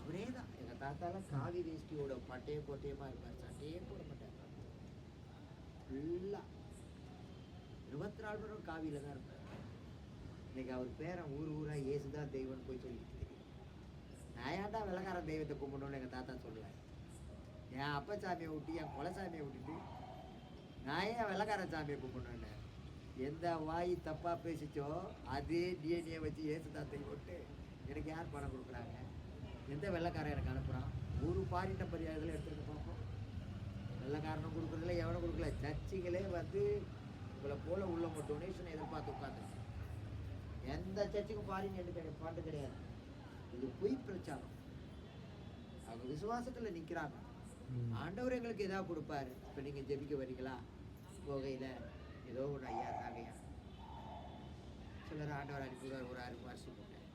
அவரே தான். எங்க தாத்தாலாம் காவி வேஷ்டியோட பட்டைய கோட்டையமா இருப்பார், சட்டையே போட மாட்டார். ஃபுல்லா 24 மணி நேரம் காவியில தான் இருப்பார். இன்னைக்கு அவர் பேரன் ஊர் ஊரா இயேசுதான் தெய்வம்னு போய் சொல்லிட்டு தெரியும். நான் ஏன்டா வெள்ளக்காரன் தெய்வத்தை கும்பிடணும்னு எங்க தாத்தா சொல்லுவார். என் அப்பா சாமியை விட்டு என் கொலை சாமியை விட்டுட்டு நான் ஏன் வெள்ளக்கார சாமியை கும்பிடணுன்னு. எந்த வாய் தப்பா பேசிச்சோ அதே டிஎன்ஏ வச்சு ஏசுதான் தெய்வம்ட்டு எனக்கு யார் பணம் கொடுக்குறாங்க? எந்த வெள்ளைக்காரன் எனக்கு அனுப்புகிறான்? ஒரு பாரிட்ட மரியாதையில் எடுத்துகிட்டு பார்ப்போம். வெள்ளைக்காரனும் கொடுக்குறதில்ல, எவனும் கொடுக்கல. சர்ச்சுகளே வந்து இவளை போல உள்ளவங்க டொனேஷன் எதிர்பார்த்து உட்காந்துருக்கு. எந்த சர்ச்சுக்கும் பாரின்னு எடுக்க பாட்டு கிடையாது. இது பொய் பிரச்சாரம். அவங்க விசுவாசத்தில் நிற்கிறாங்க. ஆண்டவர் எங்களுக்கு எதாவது கொடுப்பாரு. இப்போ நீங்கள் ஜெபிக்க வரீங்களா, போகையில் ஏதோ ஒரு 5000 தாகையா, சிலர் ஆண்டவர் அனுப்பிடுவார். ஒரு 6 வருஷம் போட்டேன்.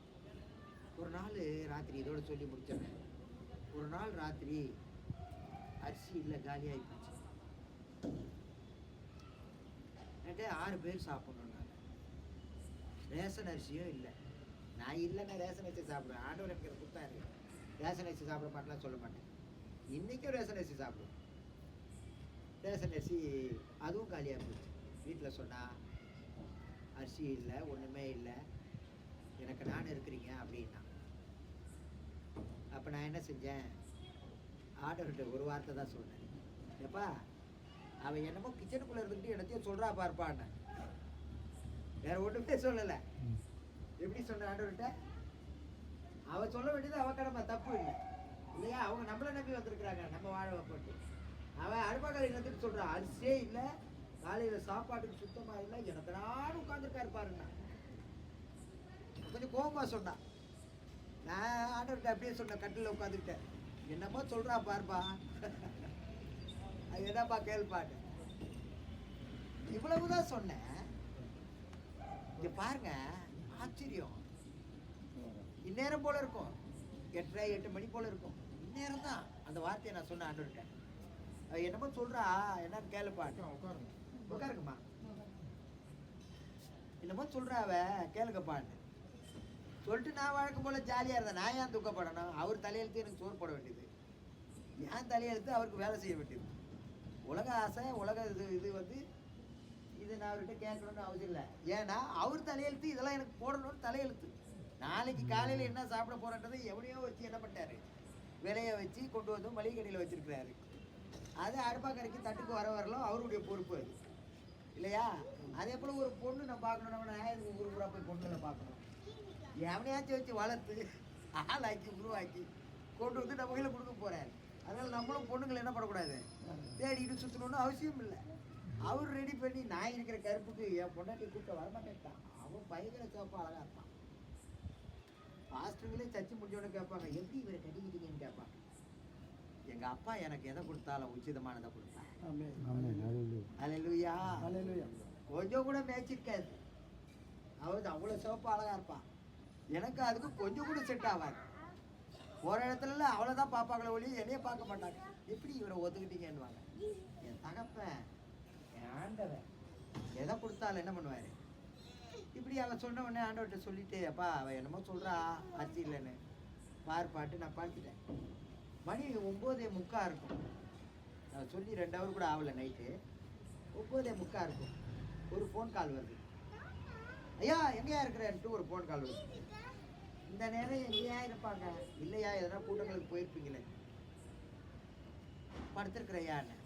ஒரு நாள் ராத்திரி இதோட சொல்லி முடிச்சிடுறேன். ஒரு நாள் ராத்திரி அரிசி இல்லை, காலியாகி போச்சு. என்கிட்ட 6 பேர் சாப்பிட்ணுன்னாங்க. ரேஷன் அரிசியும் இல்லை. நான் இல்லைன்னா ரேஷன் அரிசி சாப்பிடுவேன். ஆண்டவர் எனக்கு கொடுத்தாரு. ரேஷன் அரிசி சாப்பிட மாட்டேலாம் சொல்ல மாட்டேன். இன்றைக்கும் ரேஷன் அரிசி சாப்பிடுவேன். ரேஷன் அரிசி அதுவும் காலியாக போச்சு. வீட்டில் சொன்னால் அரிசி இல்லை, ஒன்றுமே இல்லை, எனக்கு நான் இருக்கிறீங்க அப்படின்னா. அப்போ நான் என்ன செஞ்சேன், ஆர்டர்கிட்ட ஒரு வார்த்தை தான் சொன்னேன். எப்பா அவன் என்னமோ கிச்சனுக்குள்ளே இருந்துக்கிட்டு என்னத்தையும் சொல்கிறா பார்ப்பான்னு, வேற ஒன்றுமே சொல்லலை. எப்படி சொன்ன ஆர்டர்கிட்ட? அவன் சொல்ல வேண்டியது அவ கடமை, தப்பு இல்லை இல்லையா? அவங்க நம்மளை நம்பி வந்திருக்கிறாங்க, நம்ம வாழ போட்டு. அவன் அருமக்காரி என்னத்துக்கு சொல்கிறான், அரிசியே இல்லை, காலையில் சாப்பாட்டுக்கு சுத்தமாக இல்லை, எனக்கு நானும் உட்காந்துருக்காரு பாருங்க. கொஞ்சம் கோபமாக சொன்னான். நான் ஆண்டவர்கிட்ட அப்படியே சொன்னேன், கட்டில் உட்காந்துக்கிட்டேன். என்னமோ சொல்கிறா பார்ப்பா, அது என்னப்பா கேள்பாட்டு. இவ்வளவுதான் சொன்னேன். இங்க பாருங்க, ஆச்சரியம். இந்நேரம் போல இருக்கும், 8:30 8 மணி போல இருக்கும். இந்நேரம் தான் அந்த வார்த்தையை நான் சொன்னேன் ஆண்டவர்கிட்ட. என்னமோ சொல்றா, என்னன்னு கேளுப்பாட்டு. உட்காருக்குமா, என்னமோ சொல்றா அவ, கேளுங்கப்பான்னு சொல்லிட்டு நான் வழக்கம் போல ஜாலியா இருந்தேன். நான் ஏன் துக்கப்படணும்? அவர் தலையெழுத்து எனக்கு சோறு போட வேண்டியது. என் தலையெழுத்து அவருக்கு வேலை செய்ய வேண்டியது. உலக ஆசை, உலக இது வந்து இது நான் அவர்கிட்ட கேட்கணும்னு அவசியம் இல்லை. ஏன்னா அவர் தலையெழுத்து இதெல்லாம் எனக்கு போடணும்னு தலையெழுத்து. நாளைக்கு காலையில் என்ன சாப்பிட போகிறன்றதை எவனையோ வச்சு என்ன பண்ணிட்டாரு, விலையை வச்சு கொண்டு வந்து மளிகை கடையில் வச்சுருக்கிறாரு. அது அடுப்பாக்கரைக்கு தட்டுக்கு வரலாம் அவருடைய பொறுப்பு அது இல்லையா? அதே போல் ஒரு பொண்ணு நான் பார்க்கணும், நான் ஊர் ஊராக போய் பொண்ணுங்களை பார்க்கணும். எவனையாச்சும் வச்சு வளர்த்து ஆளாக்கி உருவாக்கி கொண்டு வந்து நம்ம கையில் கொடுக்க போகிறாரு. அதனால் நம்மளும் பொண்ணுங்களை என்ன பண்ணக்கூடாது, தேடிட்டு சுற்றணும்னு அவசியம் இல்லை. அவர் ரெடி பண்ணி நான் இருக்கிற கருப்புக்கு என் பொண்டாட்டி கூப்பிட்டு வரமாட்டேன்ட்டான். அவன் பயங்கர சிவப்பாக அழகாக இருப்பான். பாஸ்டர்களே சர்ச்சை முடிஞ்சோன்னு கேட்பாங்க, எப்படி இவரை கட்டிக்கிட்டீங்கன்னு கேட்பாங்க. எங்கள் அப்பா எனக்கு எதை கொடுத்தாலும் உச்சிதமானதை கொடுப்பேன். அல்லேலூயா. கொஞ்சம் கூட மேய்ச்சிருக்காது. அவர் அவ்வளோ சிவப்பாக அழகாக இருப்பான். எனக்கு அதுக்கு கொஞ்சம் கூட செட் ஆகாது. ஒரு இடத்துல அவ்வளோதான் பார்ப்பாங்களே ஒழிய என்னையே பார்க்க மாட்டாங்க. எப்படி இவரை ஒத்துக்கிட்டீங்கன்னுவாங்க. என் தகப்பன், என் ஆண்டவன் எதை கொடுத்தாலும் என்ன பண்ணுவார், இப்படி அவன் சொன்ன உடனே ஆண்டவர்கிட்ட சொல்லிட்டு, அப்பா அவன் என்னமோ சொல்கிறா அரிசி இல்லைன்னு பாட்டு நான் பார்த்துட்டேன். மணி 9:45 இருக்கும். நான் சொல்லி 2 ஹவர் கூட ஆகலை. நைட்டு 9:45 இருக்கும். ஒரு ஃபோன் கால் வருது. ஐயா எங்கேயா இருக்கிறேன்ட்டு ஒரு ஃபோன் கால் வருது. இந்த நேரம் எங்கேயா இருப்பாங்க? இல்லையா, எதனா கூட்டங்களுக்கு போயிருப்பீங்களே. படுத்திருக்கிறையான்னு.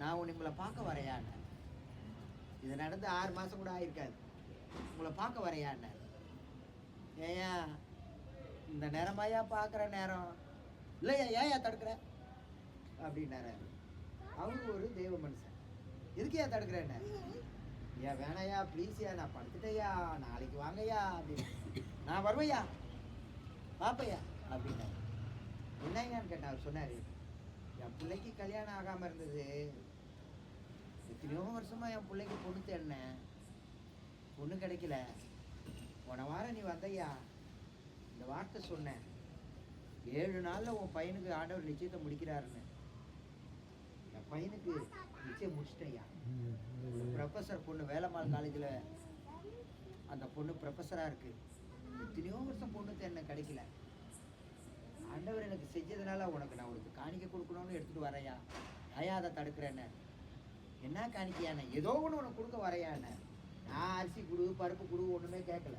நான் உங்களை பார்க்க வரையான்னு. இது நடந்து 6 மாதம் கூட ஆயிருக்காது. உங்களை பார்க்க வரையான்னு. ஏயா இந்த நேரமாயா பார்க்குற நேரம்? இல்லையா, ஏயா தடுக்கிற அப்படின்னாரு. அவரு ஒரு தெய்வ மனுஷன். எதுக்கு ஏன் தடுக்கிறேன்னு? ஏன் வேணாயா, ப்ளீஸ்யா, நான் படுத்துட்டேயா, நாளைக்கு வாங்கய்யா அப்படின்னு. நான் வருவையா, பாப்பையா அப்படின்னாரு. என்னங்கன்னு கேட்டேன். அவர் சொன்னார், என் பிள்ளைக்கு கல்யாணம் ஆகாமல் இருந்தது. எத்தனையோ வருஷமாக என் பிள்ளைக்கு பொண்ணு தேடினேன், பொண்ணு கிடைக்கல. போன வாரம் நீ வந்தையா, இந்த வார்த்தை சொன்னேன், 7 நாளில் உன் பையனுக்கு ஆண்டவர் நிச்சயத்தை முடிக்கிறாருன்னு. என் பையனுக்கு நிச்சயம் முடிச்சிட்டேயா. ப்ரொஃபஸர் பொண்ணு வேலம்மாள் காலேஜில் அந்த பொண்ணு ப்ரொஃபஸராக இருக்குது. எத்தனையோ வருஷம் பொண்ணு தேடின கிடைக்கல. ஆண்டவர் எனக்கு செஞ்சதுனால உனக்கு நான் உனக்கு காணிக்கை கொடுக்கணும்னு எடுத்துகிட்டு வரையா. ஐயா அதை தடுக்கிறேன்னு. என்ன காணிக்கையானே? ஏதோ ஒன்று உனக்கு கொடுக்க வரையானே. நான் அரிசி கொடு, பருப்பு கொடு, ஒன்றுமே கேட்கல.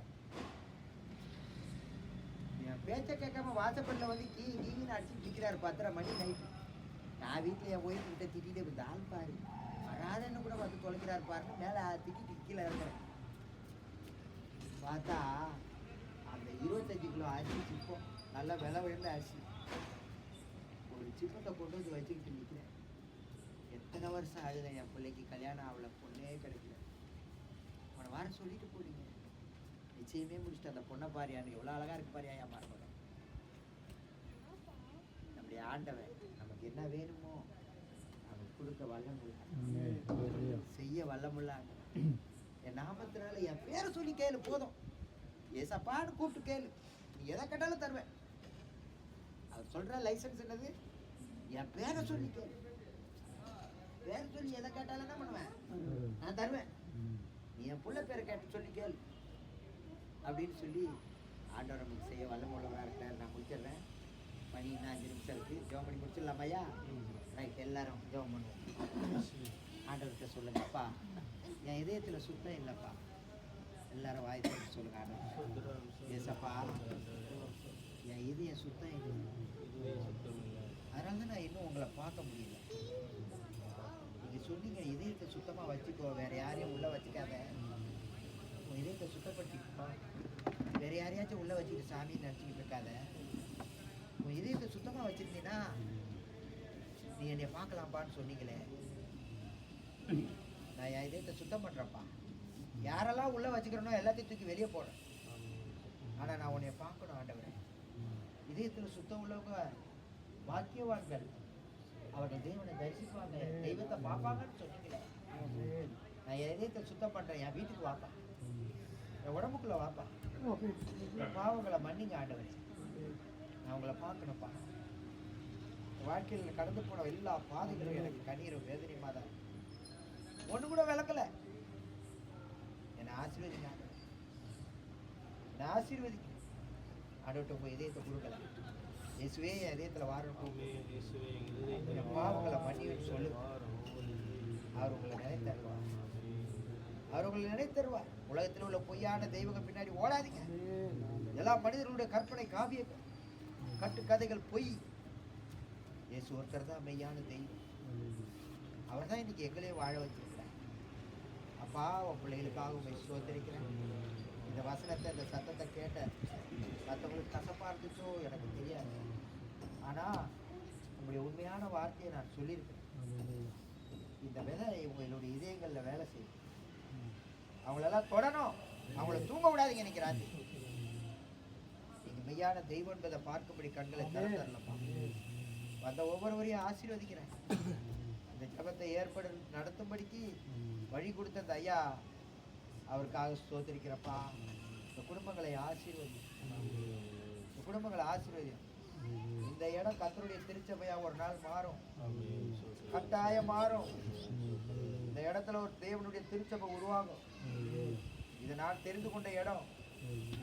என் பேச்சை கேட்காம வாசப்படில் வந்து கீன்னு அடிச்சு நிற்கிறாரு. 10:30 மணி நைட்டு. நான் வீட்டில் என் ஒய்ஃப் கிட்ட திட்டிகிட்டே இந்த ஆள் பாரு வராதன்னு கூட வந்து தொலைக்கிறாரு பாருன்னு மேலே திட்டிட்டு கீழே இருக்கிறேன். பார்த்தா அந்த 25 கிலோ அரிசி சிப்பம், நல்லா விலை உயர்ந்த அரிசி, ஒரு சிப்பத்தை கொண்டு வந்து வச்சுக்கிட்டு நிற்கிறேன். எத்தனை வருஷம் ஆகுது என் பிள்ளைக்கு கல்யாணம் ஆகலை, பொண்ணே கிடைக்கல. போன வாரம் சொல்லிட்டு போறீங்க, நிச்சயமே முடிச்சுட்டு அந்த பொண்ணை பாரியான்னு. எவ்வளோ அழகாக இருக்கு பாரியா என் மார்பக. நம்முடைய ஆண்டவன் நமக்கு என்ன வேணுமோ நமக்கு கொடுக்க வல்லமுள்ள, செய்ய வல்லமுள்ள. என் நாமத்தினால என் பேரை சொல்லி கேளு போதும். ஏசப்பான்னு கூப்பிட்டு கேளு, நீ எதை கேட்டாலும் தருவேன். அவர் சொல்ற லைசன்ஸ் என்னது? என் பேரை சொல்லி கேளு. பேரை சொல்லி எதை கேட்டாலும் என்ன பண்ணுவேன், நான் தருவேன். நீ என் புள்ள பேரை கேட்டு சொல்லி கேளு அப்படின்னு சொல்லி ஆண்டவர் நமக்கு செய்ய வல்லமுள்ளவராக இருக்கிறார். நான் முடிச்சிடுறேன். மணி இன்னும் 5 நிமிஷம் இருக்குது. ஜெபம் பண்ணி முடிச்சிடலாமையா? ரைட், எல்லாரும் ஜெபம் பண்ணுவோம். ஆண்டவர்கிட்ட சொல்லுங்கப்பா, என் இதயத்தில் சுத்தம் இல்லைப்பா. எல்லாரும் வாய் திறந்து சொல்லுங்க. ஆண்டவர் ஏசப்பா, என் இதயம் சுத்தம் இல்லை, அதனால தான் நான் இன்னும் உங்களை பார்க்க முடியல. நீங்கள் சொன்னீங்க இதயத்தை சுத்தமாக வச்சுக்கோ, வேறு யாரையும் உள்ளே வச்சுக்காத, உன் இதயத்தை சுத்தப்படுத்திக்கோ. வேறு யாரையாச்சும் உள்ளே வச்சுக்கிட்டு சாமின்னு நினச்சிக்கிட்டு இருக்காத. உன் இதயத்தை சுத்தமாக வச்சுருந்தீங்கன்னா நீ என்னை பார்க்கலாம்ப்பான்னு சொன்னீங்களே. நான் என் இதயத்தை சுத்தம் பண்ணுறேன்ப்பா. யாரெல்லாம் உள்ளே வச்சுக்கிறனோ எல்லாத்தையும் தூக்கி வெளியே போடுறேன். ஆனால் நான் உன்னை பார்க்கணும் ஆண்டவரே. இதயத்தில் சுத்தம் உள்ளவங்க பாக்கியவான்கள், அவர்கள் தெய்வனை தரிசிப்பாங்க, தெய்வத்தை பார்ப்பாங்கன்னு சொன்னீங்களே. நான் என் இதயத்தை சுத்தம் பண்ணுறேன். என் வீட்டுக்கு வாப்பா, என் உடம்புக்குள்ளே வாப்பா. பாவங்களை மன்னிங்க ஆண்டவரே. நான் உங்களை பார்க்கணும்ப்பா. வாழ்க்கையில் கடந்து போன எல்லா பாதைகளும் எனக்கு கண்ணீரும் வேதனையுமா தான். ஒன்று கூட விளக்கலை. என்னை ஆசீர்வதிங்க, என்னை ஆசீர்வதிக்க. ஆண்டவர்கிட்ட உங்கள் இதயத்தை கொடுக்கல. இயேசுவே என் இதயத்துல வாரணும். ஆமென். இயேசுவே எங்கள் இதயத்தில் என் பாவங்களை மன்னியும் சொல்லு. வாரும். அவர் உங்களை நினைத்தருவார். அவர் உங்களை நினைத்தருவார். உலகத்தில் உள்ள பொய்யான தெய்வங்கள் பின்னாடி ஓடாதீங்க. எல்லா மனிதர்களுடைய கற்பனை காவிய கட்டு கதைகள் பொய். இயேசு ஒருத்தர் தான் மெய்யான தெய்வம். அவர் தான் இன்னைக்கு எங்களையும் வாழ வச்சிருக்கிறார். அப்பா, உன் பிள்ளைகளுக்காக உண்மை சோதரிக்கிறேன். இந்த வசனத்தை, இந்த சத்தத்தை கேட்ட மற்றவங்களுக்கு கசப்பா இருந்துச்சோ எனக்கு தெரியாது. ஆனா உங்களுடைய உண்மையான வார்த்தையை நான் சொல்லியிருக்கிறேன். இந்த விதை உங்களுடைய இதயங்கள்ல வேலை செய்யும். அவங்களெல்லாம் தொடணும். அவங்கள தூங்க விடாதீங்க. நினைக்கிறாங்க நீங்க மெய்யான தெய்வம் என்பதை பார்க்கும்படி கண்களை திறந்தரலப்பா. வந்த ஒவ்வொருவரையும் ஆசீர்வதிக்கிறேன். இந்த ஜபத்தை ஏற்பட நடத்தும்படிக்கு வழி கொடுத்த அந்த ஐயா, அவருக்காக ஸ்தோத்திரிக்கிறப்பா. இந்த குடும்பங்களை ஆசீர்வதி. இந்த குடும்பங்களை ஆசீர்வதி. இந்த இடம் கர்த்தருடைய திருச்சபையா ஒரு நாள் மாறும். கட்டாயம் மாறும். இந்த இடத்துல ஒரு தேவனுடைய திருச்சபை உருவாகும். இதை நான் தெரிந்து கொண்ட இடம்.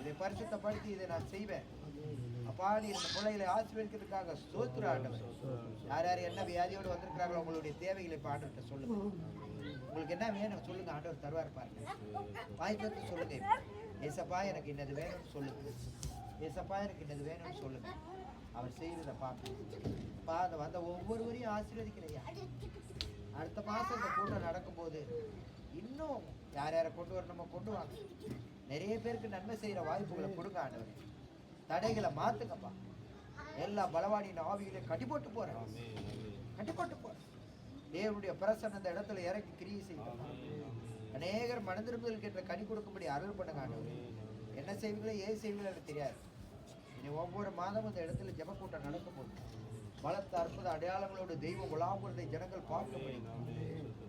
இதை பரிசுத்தப்படுத்தி இதை நான் செய்வேன். அப்பா, நீ இந்த பிள்ளைகளை ஆசீர்வதிக்கிறதுக்காக ஸ்தோத்திர ஆண்டவர். யார் யார் என்ன வியாதியோடு வந்திருக்கிறாங்களோ உங்களுடைய தேவைகளை இப்போ ஆண்டவர்கிட்ட சொல்லுங்க. உங்களுக்கு என்ன வேணும் சொல்லுங்க, ஆண்டவர் தருவார் பாருங்க. வாய்ப்பு சொல்லுங்க. ஏசப்பா எனக்கு இன்னது வேணும்னு சொல்லுங்க. ஏசப்பா எனக்கு இன்னது வேணும்னு சொல்லுங்க. அவர் செய்யறத பார்ப்பா. அதை வந்த ஒவ்வொருவரையும் ஆசீர்வதிக்கிறையா. அடுத்த மாசம் இந்த கூட்டம் நடக்கும்போது இன்னும் யார் யாரை கொண்டு வரணுமோ கொண்டு வாங்க. நிறைய பேருக்கு நன்மை செய்யற வாய்ப்புகளை கொடுங்க ஆண்டவர். தடைகளை மாத்துங்கப்பா. எல்லா பலவானின் ஆவிகளை கட்டி போட்டு போறேன். கட்டி போட்டு போறேன். தேவனுடைய பிரசன்ன அந்த இடத்துல இறக்கி கிரியை செய்யும். அநேகர் மனதிரும்புதல் என்ற கனி கொடுக்கும்படி அருள் பண்ணுங்க ஆண்டவர். என்ன செய்வீங்களோ ஏது செய்வீங்களோ எனக்கு தெரியாது. இனி ஒவ்வொரு மாதமும் இந்த இடத்துல ஜெப கூட்டம் நடக்கும் போது பலத்த அற்புத அடையாளங்களோடு தெய்வம் உலாவுறதை ஜனங்கள் பார்க்கும்படி,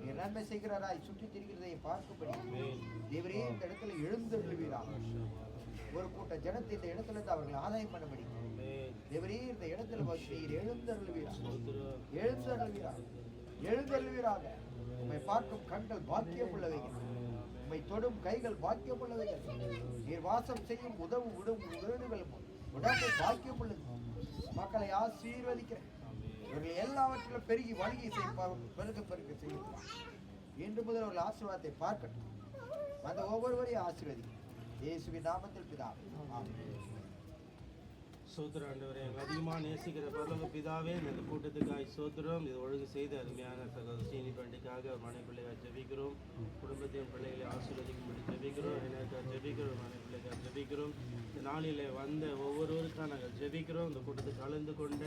நீ நன்மை செய்கிறாராய் சுற்றி திரிகிறதை பார்க்கும்படி தேவரே இந்த இடத்துல எழுந்தருளுவீராக. ஒரு கூட்ட ஜனத்தை இந்த இடத்துல இருந்து அவர்கள் ஆதாயம் பண்ணபடி தேவரே இந்த இடத்துல நீர் எழுந்தருளுவீராக. எழுந்தருளுவீராக. எழுந்தருளுவீராக. உம்மை பார்க்கும் கண்கள் பாக்கியம் உள்ளவைகள். உம்மை தொடும் கைகள் பாக்கியம் உள்ளவைகள். நீர் வாசம் செய்யும் உதவும் உதவுகள் உடம்பு பாக்கியம் உள்ளது. மக்களை ஆசீர்வதிக்கிறேன். இவர்கள் எல்லாவற்றிலும் பெருகி வணிகை பெருக்க செய்யலாம். இன்று முதல் ஒரு ஆசீர்வாதத்தை பார்க்கட்டும். அந்த ஒவ்வொருவரையும் ஆசீர்வதிக்கிறேன். இயேசுவின் நாமத்தில் பிதாவே. ஆமென். சோத்திர ஆண்டவரே, எங்கள் அதிகமாக நேசிக்கிற பரலோக பிதாவே, இந்த கூட்டத்துக்காய் சோத்திரம். இது ஒழுங்கு செய்து அருமையான சகோதர சீனி பண்டிக்காக ஒரு மனை பிள்ளைக்காக ஜெபிக்கிறோம். குடும்பத்தையும் பிள்ளைகளை ஆசீர்வதிக்கும்படி ஜெபிக்கிறோம். எனக்காக ஜெபிக்கிறோம். மனை பிள்ளைக்காக ஜெபிக்கிறோம். இந்த நாளில் வந்த ஒவ்வொருவருக்காக நாங்கள் ஜெபிக்கிறோம். இந்த கூட்டத்துக்கு கலந்து கொண்ட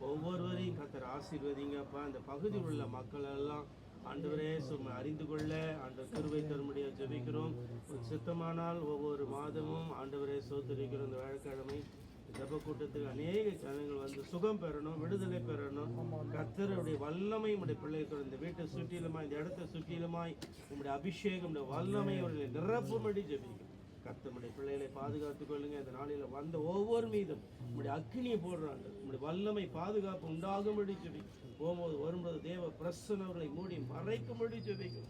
ஒவ்வொருவரையும் கர்த்தர் ஆசீர்வதிங்கப்பா. இந்த பகுதியில் உள்ள மக்கள் எல்லாம் ஆண்டவரே சும்மா அறிந்து கொள்ள ஆண்டவர் கிருபை தரும்படியாக ஜெபிக்கிறோம். சித்தமானால் ஒவ்வொரு மாதமும் ஆண்டவரே சோதரிக்கிறோம். இந்த வியாழக்கிழமை ஜெப கூட்டத்துக்கு அநேக ஜனங்கள் வந்து சுகம் பெறணும், விடுதலை பெறணும். கர்த்தருடைய வல்லமை உடைய பிள்ளைகள் இந்த வீட்டை சுற்றிலுமாய், இந்த இடத்தை சுற்றிலுமாய் உங்களுடைய அபிஷேகம், வல்லமை அவர்களை நிரப்பும்படி ஜெபிக்கும். கர்த்தருடைய பிள்ளைகளை பாதுகாத்துக் கொள்ளுங்க. இந்த நாளில் வந்த ஒவ்வொரு மீதும் உங்களுடைய அக்னியை போடுறாங்க. உங்களுடைய வல்லமை பாதுகாப்பு உண்டாகும்படி ஜெபிக்கும். போகும்போது வரும்போது தேவ பிரசன்னவர்களை மூடி மறைக்கும்படி ஜெபிக்கும்.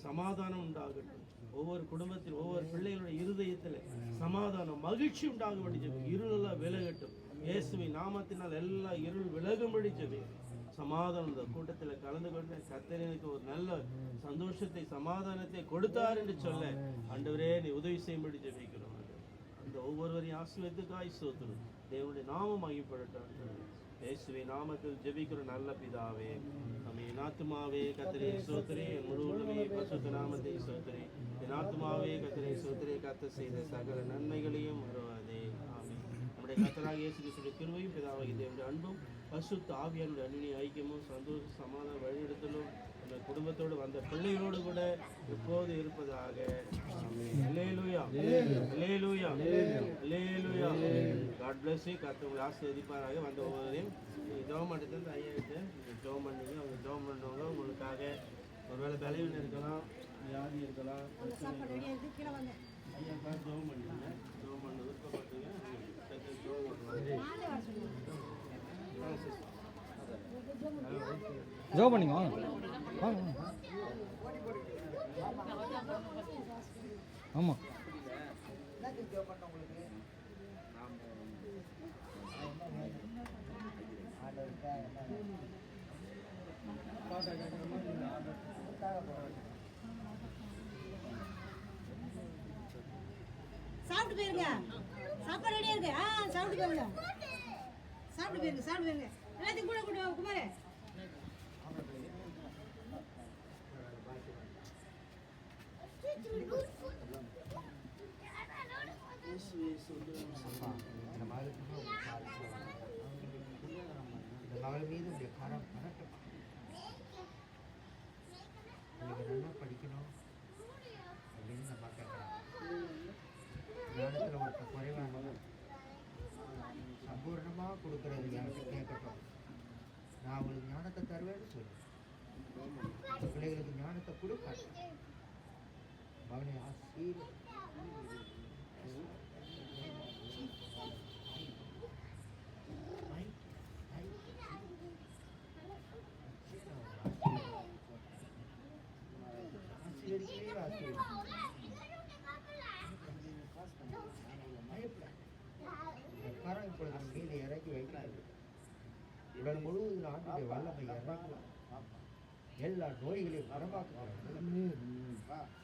சமாதானம் உண்டாகட்டும். ஒவ்வொரு குடும்பத்தில் ஒவ்வொரு பிள்ளைகளுடைய இருதயத்தில் சமாதானம் மகிழ்ச்சி உண்டாகும்படி ஜெபிக்கும். இருளெல்லாம் விலகட்டும். இயேசுவின் நாமத்தினால் எல்லா இருள் விலகும்படி ஜெபிக்கும். சமாதானம் இந்த கூட்டத்தில் கலந்து கொண்டு கர்த்தருக்கு ஒரு நல்ல சந்தோஷத்தை சமாதானத்தை கொடுத்தார் என்று சொல்ல ஆண்டவரே நீ உதவி செய்யும்படி ஜெபிக்கிறோம். அந்த ஒவ்வொருவரையும் ஆசீர்வதித்துக்காய் சோத்திரம். தேவனுடைய நாமம் மகிமைப்படட்டும். இயேசுவின் நாமத்தில் ஜெபிக்கிற நல்ல பிதாவே. என் ஆத்துமாவே கர்த்தரை ஸ்தோத்திரி. என் முழு உள்ளமே பரிசுத்த நாமத்தை ஸ்தோத்திரி. என் ஆத்துமாவே கர்த்தரை ஸ்தோத்திரி. கர்த்தர் செய்த சகல நன்மைகளையும் வருவாதே. ஆமென். நம்முடைய கர்த்தராகிய இயேசு கிறிஸ்துவின் கிருபையும் பிதாவாகிய தேவனுடைய அன்பும் பரிசுத்த ஆவியானுடைய அன்பின் ஐக்கியமும் சந்தோஷ சமாதான வழிநடத்தலும் அந்த குடும்பத்தோடு வந்த பிள்ளைகளோடு கூட எப்போது இருப்பதாக. அல்லேலூயா. அல்லேலூயா. அல்லேலூயா. God bless you. கர்த்தர் உங்களை ஆசீர்வதிப்பாராக. வந்த ஒவ்வொருவரையும் ஜெபம் எடுத்து ஐயாயிட்டு ஜெபம் பண்ணுங்க. அவங்க ஜெபம் பண்ணுவாங்க. உங்களுக்காக ஒருவேளை பலவீனம் இருக்கலாம், வியாதி இருக்கலாம், ஐயா ஜெபம் பண்ணுங்க. ஜெபம் பண்ண விருப்பப்பட்டுங்க. ஜெபம் பண்ணிங்க ஆமாம். என்ன ஜெபம் பண்ண உங்களுக்கு? சாப்பிட்டு போயிருங்க. சாப்பாடு ரெடியா இருக்கு. சாப்பிட்டு போயிருங்க. சாப்பிட்டு போயிருங்க. சாப்பிட்டு போயிருங்க. எல்லாத்தையும் கூட கூட்டு வாங்க குமாரே. இந்த மகள் மீது உடைய கரம் பரட்டும். உங்களுக்கு நல்லா படிக்கணும் அப்படின்னு நம்ம கேட்குறோம். ஞானத்தில் ஒருத்த குறைவான சம்பூர்ணமாக கொடுக்குறது யார்கிட்ட கேட்கட்டும். நான் அவங்களுக்கு ஞானத்தை தருவேன்னு சொல்லு. பிள்ளைகளுக்கு ஞானத்தை கொடுக்க மகனை ஆசீர் கரம் இப்பொழுது மீது இறக்கி வைக்கிறார்கள். உடல் முழுவதும் ஆண்டுடைய வல்லமை இறங்குவார். எல்லா நோய்களையும் குணமாக்குகிறார்கள்.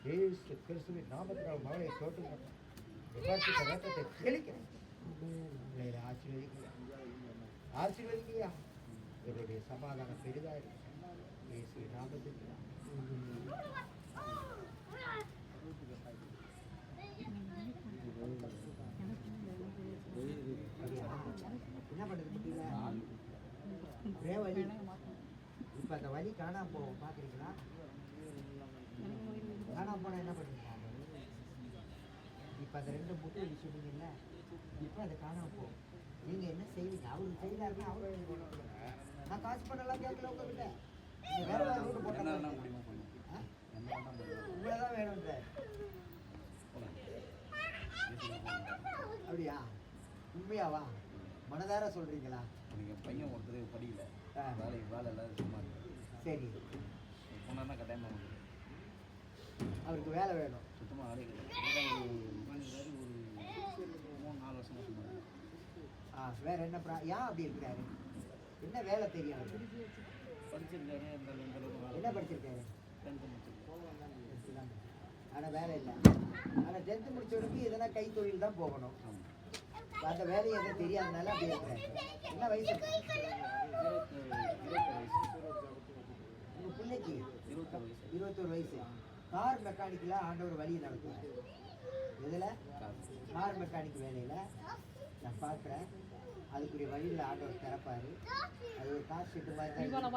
இயேசு கிறிஸ்துவின் நாமத்தினால் மகளை தோட்டம் ரத்தத்தை தெளிக்கிறேன். ஆசீர்வதிக்கையா என்னுடைய சமாதானம் பெரிதா இருக்கு. இயேசுவின் நாமத்தில் என்ன பண்ணுறது முடியல. ஒரே வலி. இப்போ அந்த வலி காணாம போகும். பார்க்குறீங்களா? காணாம போனால் என்ன பண்ணுவீங்க? இப்போ அந்த 2 முட்டை வலி சொன்னீங்கல்ல, இப்போ அதை காணாம போகும். நீங்கள் என்ன செய்வீங்க? அவருக்கு செய்யலாருன்னா அவரு நான் காசு பண்ணலாம் கேட்கல உங்ககிட்ட. நீங்கள் வேற வேறு ரூட்டு போட்டால் உங்களை தான் வேணும் சார். அப்படியா? உண்மையாவா? மனதார சொல்றீங்களா? என் பையன் ஒருத்தர் படிக்கல, வேலை எல்லாம் சும்மா இருக்கு. சரி, பொண்ணா கட்டாயமாக அவருக்கு வேலை வேணும். சுத்தமாக வேலை கிடையாது. ஒரு 3-4 வருஷமா சும்மா இருக்கு. வேற என்ன ஏன் அப்படி இருக்கிறாரு? என்ன வேலை தெரியும் அவருக்கு? படிச்சிருக்காரு, இந்த அளவுக்கு வேலை. என்ன படிச்சிருக்காரு? 10th முடிச்சிருக்காரு. ஆனால் வேலை இல்லை. ஆனால் 10th முடிச்சவனுக்கு எதனா கைத்தொழில் தான் போகணும். அந்த வேலையை எதுவும் தெரியாதனால அப்படி இருக்கிறாரு. என்ன வயசு? 21 உங்கள் பிள்ளைக்கு 21 வயசு. கார் மெக்கானிக்கில் ஆண்டவர் வழியை நடத்துவார். இதில் கார் மெக்கானிக் வேலையில் நான் பார்க்குறேன். அதுக்குரிய வழியில் ஆண்டவர் திறப்பார். அது ஒரு காசு செட்டு மாதிரி அவனை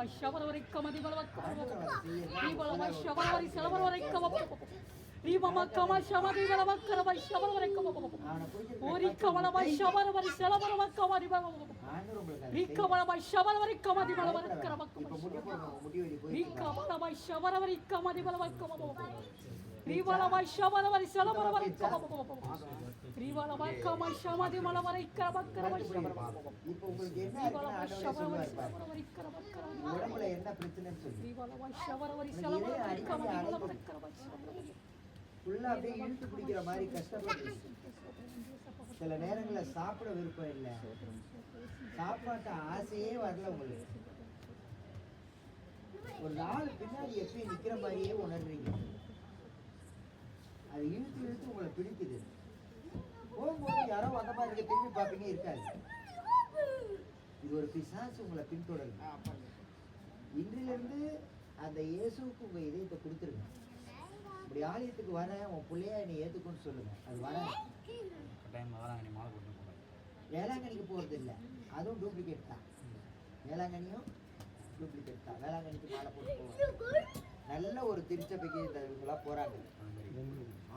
உடம்புல என்ன பிரச்சனைன்னு சொல்லி ஃபுல்லா அப்படியே இழுத்து பிடிக்கிற மாதிரி கஷ்டப்பட்டு சில நேரங்களில் சாப்பிட விருப்பம் இல்லை. சாப்பாட்ட ஆசையே வரல உங்களுக்கு. ஒரு நாள் பின்னாடி எப்பயும் நிக்கிற மாதிரியே உணர்றீங்க. அது இழுத்து இழுத்து உங்களை பிடிக்குது. போகும்போது யாரோ வந்த மாதிரி இருக்க திரும்பி பார்ப்பீங்க, இருக்காது. இது ஒரு பிசாசு உங்களை பின்தொடருங்க. இன்றிலிருந்து அந்த இயேசுக்கு உங்க இதயத்தை கொடுத்துருங்க. இப்படி ஆலயத்துக்கு வரேன், உன் பிள்ளையா என்னை ஏத்துக்குன்னு சொல்லுங்க. அது வரேன். வேளாங்கண்ணிக்கு போறது இல்லை, அதுவும் டூப்ளிகேட் தான். வேளாங்கண்ணியும் டூப்ளிகேட் தான். வேளாங்கண்ணிக்கு மாலை போட்டு போவாங்க. நல்ல ஒரு திருச்சபைக்கு இவங்களாம் போறாங்க.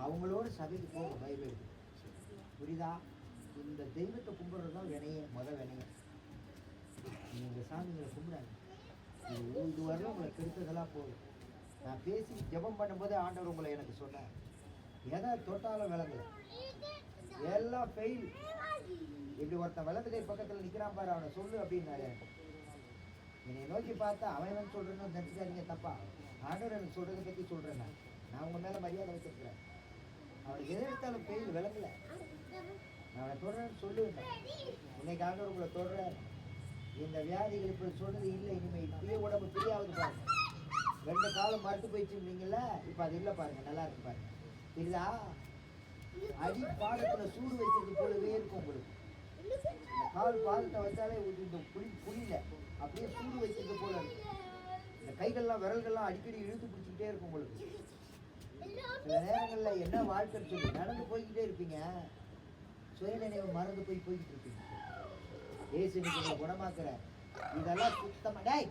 அவங்களோட சபைக்கு போங்க. பைபிள் புரியுதா? இந்த தெய்வத்தை கும்பிடுறது தான் வினையே, வினையே. நீங்க சாமிங்களை கும்பிடாங்க. இது வரல உங்களை கெடுத்ததெல்லாம் போதும். நான் பேசி ஜெபம் பண்ணும்போது ஆண்டவர் உங்களை எனக்கு சொன்னார், எதை தொட்டாலும் விளங்கல, எல்லாம் ஃபெயில். இப்படி ஒருத்தன் வலது கை பக்கத்தில் நிற்கிறான் பாரு, அவனை சொல்லு அப்படின்னாரு. என்னை நோக்கி பார்த்தா அவன் சொல்றேன்னு நினச்சிக்காதீங்க தப்பா. ஆண்டவர் எனக்கு சொல்றதை பற்றி சொல்றேன். நான் உங்க மேல மரியாதை வச்சிருக்கிறேன். அவனுக்கு எதை எடுத்தாலும் ஃபெயில், விளங்கல. நான் அவனை தொடர்றேன்னு சொல்லுவேன். இன்னைக்கு ஆண்டவர் உங்களை தொடர்றாரு. இந்த வியாதிகள் இப்படி சொல்றது இல்லை. இனிமேல் இப்படியே உடம்பு பிரியாவது பாருங்க. 2 காலம் மறுத்து போயிடுச்சுங்கள, இப்போ அது இல்லை பாருங்க, நல்லா இருக்கு பாருங்க. தெரியுதா? அடி பாதத்தில் சூடு வைக்கிறது போலவே இருக்கும் உங்களுக்கு. இந்த கால் பாதத்தை வச்சாலே இந்த புளியில அப்படியே சூடு வைக்கிறது போல இருக்கும். இந்த கைகள்லாம் விரல்கள்லாம் அடிக்கடி இழுத்து பிடிச்சிக்கிட்டே இருக்கும் உங்களுக்கு. சில நேரங்களில் என்ன வாழ்க்கைன்னு சொல்லி நடந்து போய்கிட்டே இருப்பீங்க, சுயநினைவு மறந்து போய்கிட்டு இருப்பீங்க. ஏசு நீங்க குணமாக்குற இதெல்லாம் சுத்தமா டேய்,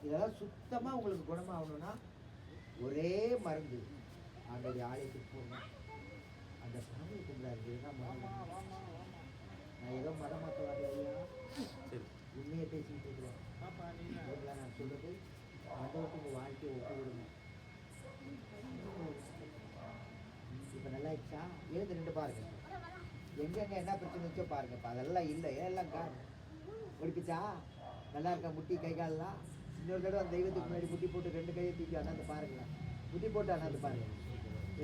இதெல்லாம் சுத்தமா உங்களுக்கு குணமாகணும்னா ஒரே மருந்து, ஆண்டவருடைய ஆலயத்துக்கு போகணும், அந்த சாமியை கும்பிடாது. இதுதான் மருந்து. நான் ஏதோ மதமாக்க வரலையா, உண்மையை பேசிக்கிட்டு இருக்கிறேன். நான் சொல்றது ஆண்டவருக்கு உங்கள் வாழ்க்கையை ஒப்பு விடுங்க. இப்போ நல்லா ஆயிடுச்சா? எழுந்து நின்று பாருங்க, எங்கெங்க என்ன பிரச்சனை வச்சோ பாருங்க. இப்போ அதெல்லாம் இல்லை, எல்லாம் காரணம் ஒடிப்பிச்சா. நல்லா இருக்கா முட்டி கை காலெல்லாம்? இன்னொரு தடவை அந்த தெய்வத்துக்கு முன்னாடி முட்டி போட்டு 2 கையை தூக்கி அண்ணாந்து பாருங்களேன். முட்டி போட்டு அண்ணாந்து பாருங்க.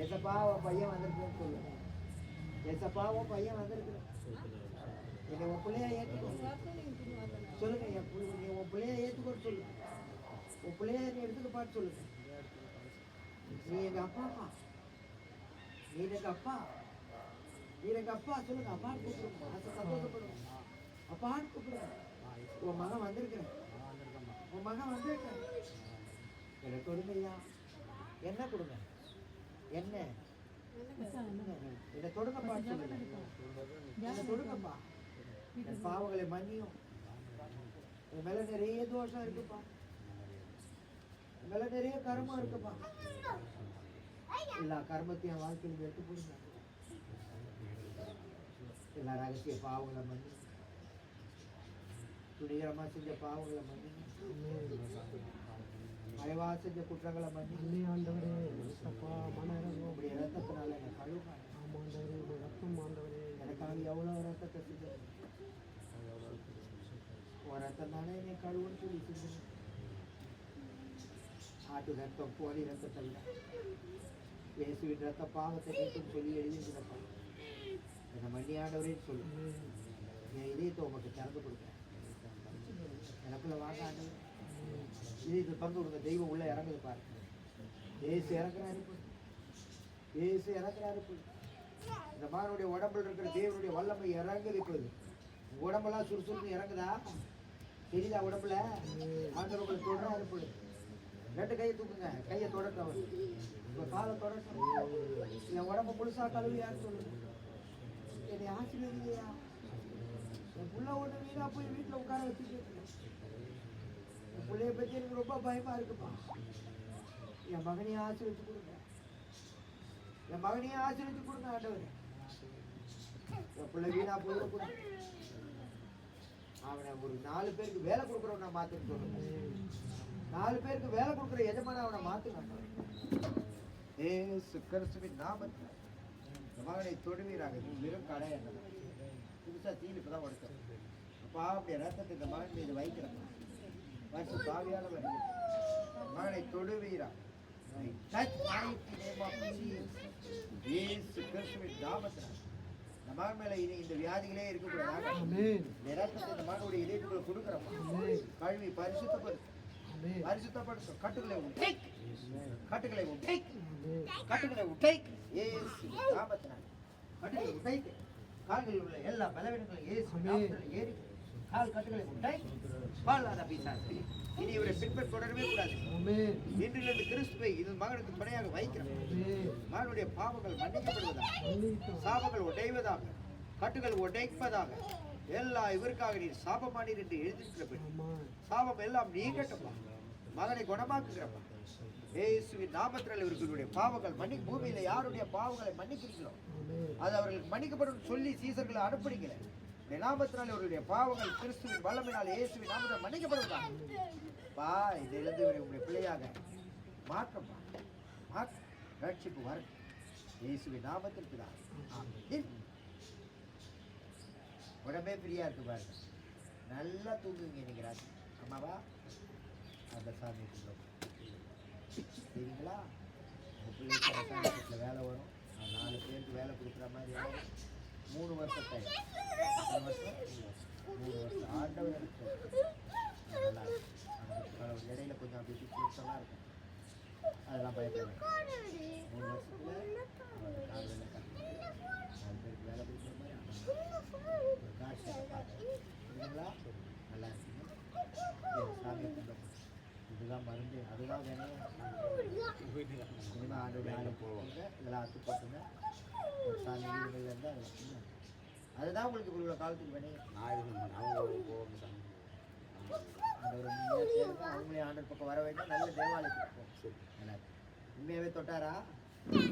ஏசப்பா உன் பையன் வந்திருக்குன்னு சொல்லுங்க. ஏசப்பா உன் பையன் வந்திருக்குறேன், என்னை உன் பிள்ளையா ஏற்றுக்கோ சொல்லுங்க. நீ உன் பிள்ளையா ஏற்றுக்கோன்னு சொல்லுங்க. உன் பிள்ளையா நீ எடுத்துக்க பார்த்து சொல்லுங்க. நீ எங்கள் அப்பாப்பா, நீ எனக்கு அப்பா, நீ எனக்கு அப்பா சொல்லுங்க. அப்பான்னு கூப்பிடுங்க, அதை சந்தோஷப்படுங்க. அப்பான்னு கூப்பிடுங்க. உன் மகன் வந்திருக்கிறேன், உன் மகன் வந்திருக்கிறேன், எனக்கு கொடுங்கய்யா. என்ன கொடுங்க? என்ன என்னை தொடுங்கப்பா சொல்லுங்க. என்னை தொடுங்கப்பா, என் பாவங்களை மன்னியும். என் மேல நிறைய தோஷம் இருக்குப்பா, என் மேல நிறைய கர்மம் இருக்குப்பா. எல்லா கர்மத்தையும் என் வாழ்க்கையில் எடுத்து போடுங்க. எல்லா ரகசிய பாவங்களை மன்னி, துணிகரமா செஞ்ச பாவங்களை மன்னி, மறைவா செஞ்ச குற்றங்களை மன்னி. உங்களுடைய ரத்தத்தினால என்னை கழுவுங்க. எனக்காக எவ்வளோ ரத்தத்தை செஞ்ச உன் ரத்தம் தானே என்னை கழுவுன்னு சொல்லி செஞ்சு. ஆட்டு ரத்தம் கோழி ரத்தத்தை விட இயேசுவின் ரத்த பாவத்தை கேட்கும் சொல்லி எழுதியிருக்கிறப்பா. என்னை மன்னியாண்டவரே சொல்லு. என் இதயத்தை உமக்கு திறந்து கொடுக்குறேன். எனக்குள்ள வாங்க ஆண்டவர், இதயத்தை திறந்து கொடுங்க. தெய்வம் உள்ள இறங்குது பாருங்க. ஏசு இறக்குறாரு, ஏசு இறக்குறாரு. இந்த மகனுடைய உடம்புல இருக்கிற தேவனுடைய வல்லமை இறங்குது. இப்போது உடம்பெல்லாம் சுறுசுறுன்னு இறங்குதா? தெரியுதா? உடம்புல ஆண்டவர் உங்களை தொடரா இருப்பது. 2 கையை தூக்குங்க, கையை தொடட்டும். அவர் உங்கள் காலை தொடட்டும். என் உடம்பு முழுசா கழுவியான்னு சொல்லுங்க. என்னை ஆசீர்வதிங்கய்யா. என் புள்ள ஒன்று வீணா போய் வீட்டில் உட்கார வச்சுட்டு என் பிள்ளைய பற்றி எனக்கு ரொம்ப பயமா இருக்குப்பா. என் மகனையும் ஆசீர்வதிச்சு கொடுங்க, என் மகனையும் ஆசீர்வதிச்சு கொடுங்க ஆண்டவர். என் பிள்ளை வீணா போயிடக்கூடாது. அவனை ஒரு 4 பேருக்கு வேலை கொடுக்குறவனை மாற்றுன்னு சொல்லுங்க. 4 பேருக்கு வேலை கொடுக்குற எஜமான அவனை மாற்றுங்க. ஏசு கிறிஸ்துவின் நாமத்தில் இந்த மகனை தொடுவீராக. நீ வெறும் கடையை புதுசாக தீல் இப்போ தான் உடைச்சோம். அப்பா அப்படியே ரத்தத்தை இந்த மகன் மீது வைக்கிறப்பா. வச்சு பாவியால் வருது. மகனை தொடுவீரா. ஏசு கிறிஸ்துவின் நாமத்தில் இந்த மகன் மேல இனி இந்த வியாதிகளே இருக்கக்கூடாது. இந்த ரத்தத்தை இந்த மகனுடைய இதயத்துக்குள்ள கொடுக்குறப்பா. கழுவி பரிசுத்தப்படுத்தும், பரிசுத்தப்படுத்தும். கட்டுகளை உண்டை, கட்டுகளை உண்டை, கட்டுகளை உண்டை. ஏசு நாமத்தினால் கட்டுகளை உடைத்து கால்களில் உள்ள எல்லா பலவீனங்களும் இயேசு நாமத்தில் ஏறி கால் கட்டுகளை உண்டை. பாலாத பிசாசு இனி இவரை பின்பற்ற தொடரவே கூடாது. இன்றிலிருந்து கிறிஸ்துவை இது மகனுக்கு துணையாக வைக்கிறோம். மகனுடைய பாவங்கள் மன்னிக்கப்படுவதாக, சாபங்கள் உடைவதாக, கட்டுகள் உடைப்பதாக, எல்லா இவருக்காக நீர் சாபமானீர் என்று எழுதியிருக்கிறப்ப சாபம் எல்லாம் நீங்கட்டப்பா. மகனை குணமாக்குகிறப்பா. இயேசுவின் நாமத்தில் இவர்களுடைய பாவங்கள் பூமியில யாருடைய பாவங்களை மன்னிக்கிறீங்களோ அது அவர்களுக்கு மன்னிக்கப்படும் சொல்லி சீசர்களை அனுப்புறீங்களே. நாமத்தினால் இவருடைய பாவங்கள் கிறிஸ்துவின் வல்லமையினால் இயேசுவின் நாமத்தில் மன்னிக்கப்படுவதாக. பா இதிலிருந்து இவரை உங்களுடைய பிள்ளையாக மாற்றப்பா. ரட்சிப்பு வரும் இயேசுவின் நாமத்திற்கு தான். உடம்பே ஃப்ரீயா இருக்கு பாருங்க. நல்லா தூங்குங்க இன்னைக்கு ராத்திரி. அம்மாவா அந்த சாமி சரிங்களா? உங்கள் பிள்ளைக்கு அரசாங்கத்தில் வேலை வரும். 4 பேருக்கு வேலை கொடுக்குற மாதிரி 3 வருஷம் டைம். 3 வருஷம் ஆண்டவர் எனக்கு நல்லா இருக்கும். அந்த இடையில கொஞ்சம் அப்படி சுத்தமாக இருக்கும். அதெல்லாம் பயப்படாது. 3 வருஷத்துல அவன் கால் வேலை கற்றுக்கிட்டு 4 பேருக்கு வேலை கொடுக்குற மாதிரி ஒரு காட்சி பார்த்தீங்களா? நல்லா இருக்குங்க. சாமியை கும்பிடணும். இதுதான் மருந்து, அதுதான் வேணும். இனிமேல் ஆண்டோடைய ஆளை போடுவாங்க, இதெல்லாம் அத்து போட்டுங்க. ஒரு சாமி வீடுகளில் இருந்தால் அதுதான் உங்களுக்கு இவ்வளோ காலத்துக்கு வேணும். அந்த ஒரு அவங்களே ஆண்டர் பக்கம் வர வேண்டும். நல்ல தேவாலயத்துக்கு இருக்கும். நல்லா இருக்கு. உண்மையாகவே தொட்டாரா?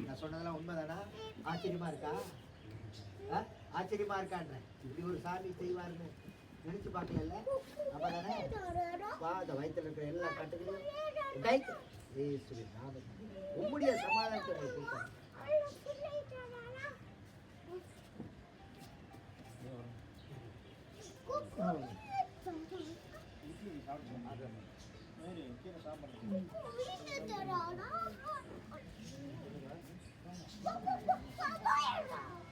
நான் சொன்னதெல்லாம் உண்மைதானா? ஆச்சரியமா இருக்கா? ஆச்சரியமா இருக்கான்றேன். இப்படி ஒரு சாமி செய்வாருன்னு நினைச்சு பார்க்கல. அப்ப தானே அந்த வயிற்றுல இருக்கிற எல்லா கட்டுகளையும் உம்முடைய சமாதானத்தை கொடுத்தாங்க. சாப்பிட்றேன்